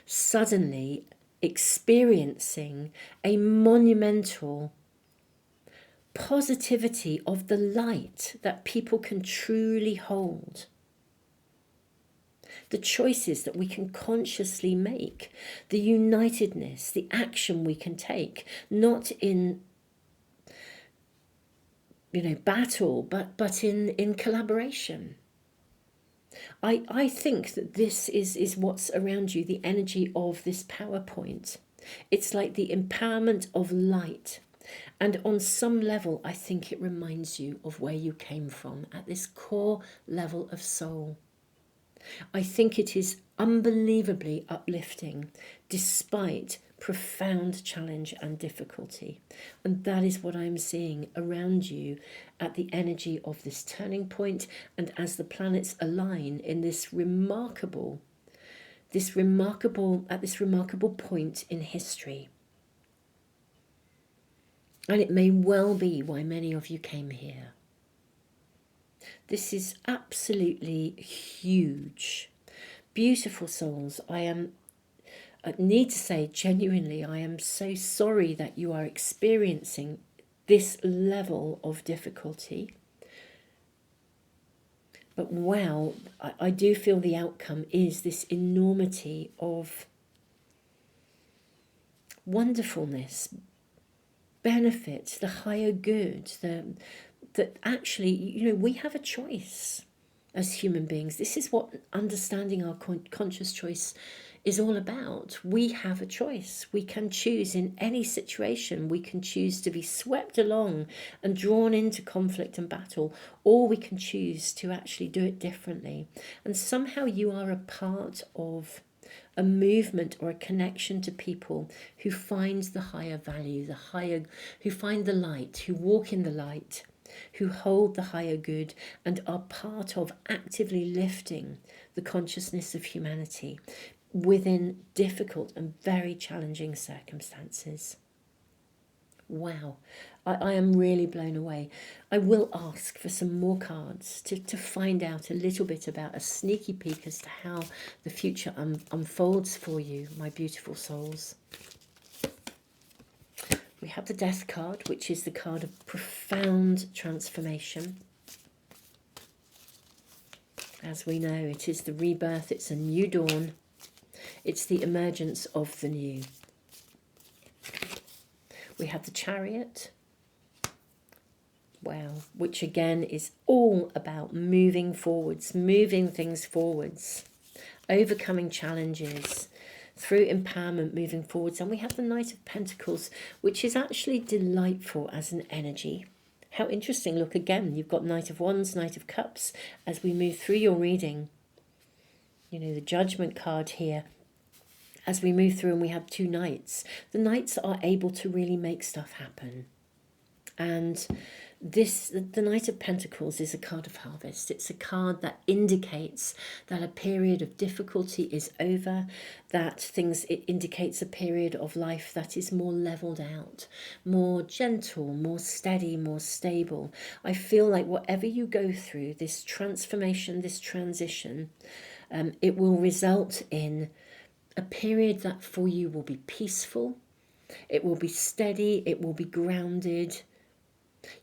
suddenly experiencing a monumental positivity of the light that people can truly hold. The choices that we can consciously make, the unitedness, the action we can take, not in battle, but in collaboration. I think that this is what's around you, the energy of this PowerPoint. It's like the empowerment of light. And on some level, I think it reminds you of where you came from at this core level of soul. I think it is unbelievably uplifting despite profound challenge and difficulty. And that is what I'm seeing around you at the energy of this turning point, and as the planets align in this remarkable point in history. And it may well be why many of you came here. This is absolutely huge. Beautiful souls, I need to say genuinely, I am so sorry that you are experiencing this level of difficulty. But wow, I do feel the outcome is this enormity of wonderfulness, benefit, the higher good, that actually, we have a choice as human beings. This is what understanding our conscious choice is all about. We have a choice. We can choose in any situation. We can choose to be swept along and drawn into conflict and battle, or we can choose to actually do it differently. And somehow you are a part of a movement or a connection to people who finds the higher value, who find the light, who walk in the light, who hold the higher good, and are part of actively lifting the consciousness of humanity within difficult and very challenging circumstances. Wow, I am really blown away. I will ask for some more cards to find out a little bit about a sneaky peek as to how the future unfolds for you, my beautiful souls. We have the Death card, which is the card of profound transformation. As we know, it is the rebirth, it's a new dawn, it's the emergence of the new. We have the Chariot, wow, which again is all about moving forwards, moving things forwards, overcoming challenges through empowerment, moving forwards. And we have the Knight of Pentacles, which is actually delightful as an energy. How interesting. Look again, you've got Knight of Wands, Knight of Cups as we move through your reading. The Judgment card here. As we move through and we have two knights, the knights are able to really make stuff happen. And the Knight of Pentacles is a card of harvest. It's a card that indicates that a period of difficulty is over, it indicates a period of life that is more leveled out, more gentle, more steady, more stable. I feel like whatever you go through, this transformation, this transition, it will result in a period that for you will be peaceful, it will be steady, it will be grounded,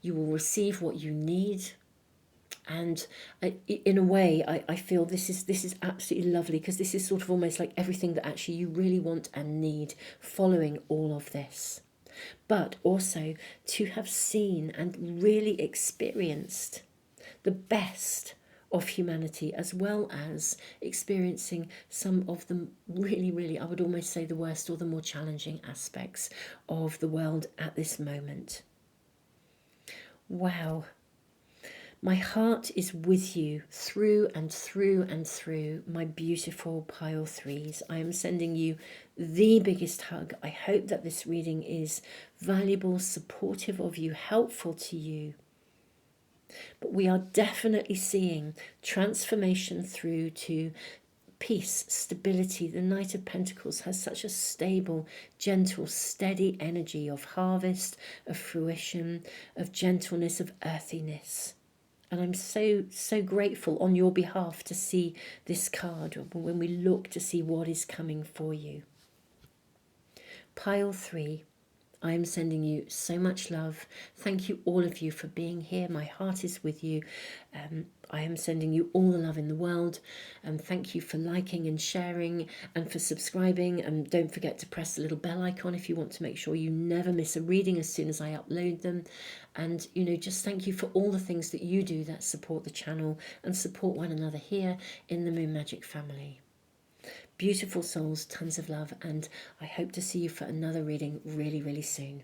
you will receive what you need. And in a way, I feel this is absolutely lovely, because this is sort of almost like everything that actually you really want and need following all of this. But also to have seen and really experienced the best of humanity, as well as experiencing some of the really, really, I would almost say the worst or the more challenging aspects of the world at this moment. Wow. My heart is with you through and through and through, my beautiful pile threes. I am sending you the biggest hug. I hope that this reading is valuable, supportive of you, helpful to you. But we are definitely seeing transformation through to peace, stability. The Knight of Pentacles has such a stable, gentle, steady energy of harvest, of fruition, of gentleness, of earthiness. And I'm so, so grateful on your behalf to see this card when we look to see what is coming for you. Pile 3. I am sending you so much love. Thank you, all of you, for being here. My heart is with you. I am sending you all the love in the world. And thank you for liking and sharing and for subscribing. And don't forget to press the little bell icon if you want to make sure you never miss a reading as soon as I upload them. And, just thank you for all the things that you do that support the channel and support one another here in the Moon Magic family. Beautiful souls, tons of love, and I hope to see you for another reading really, really soon.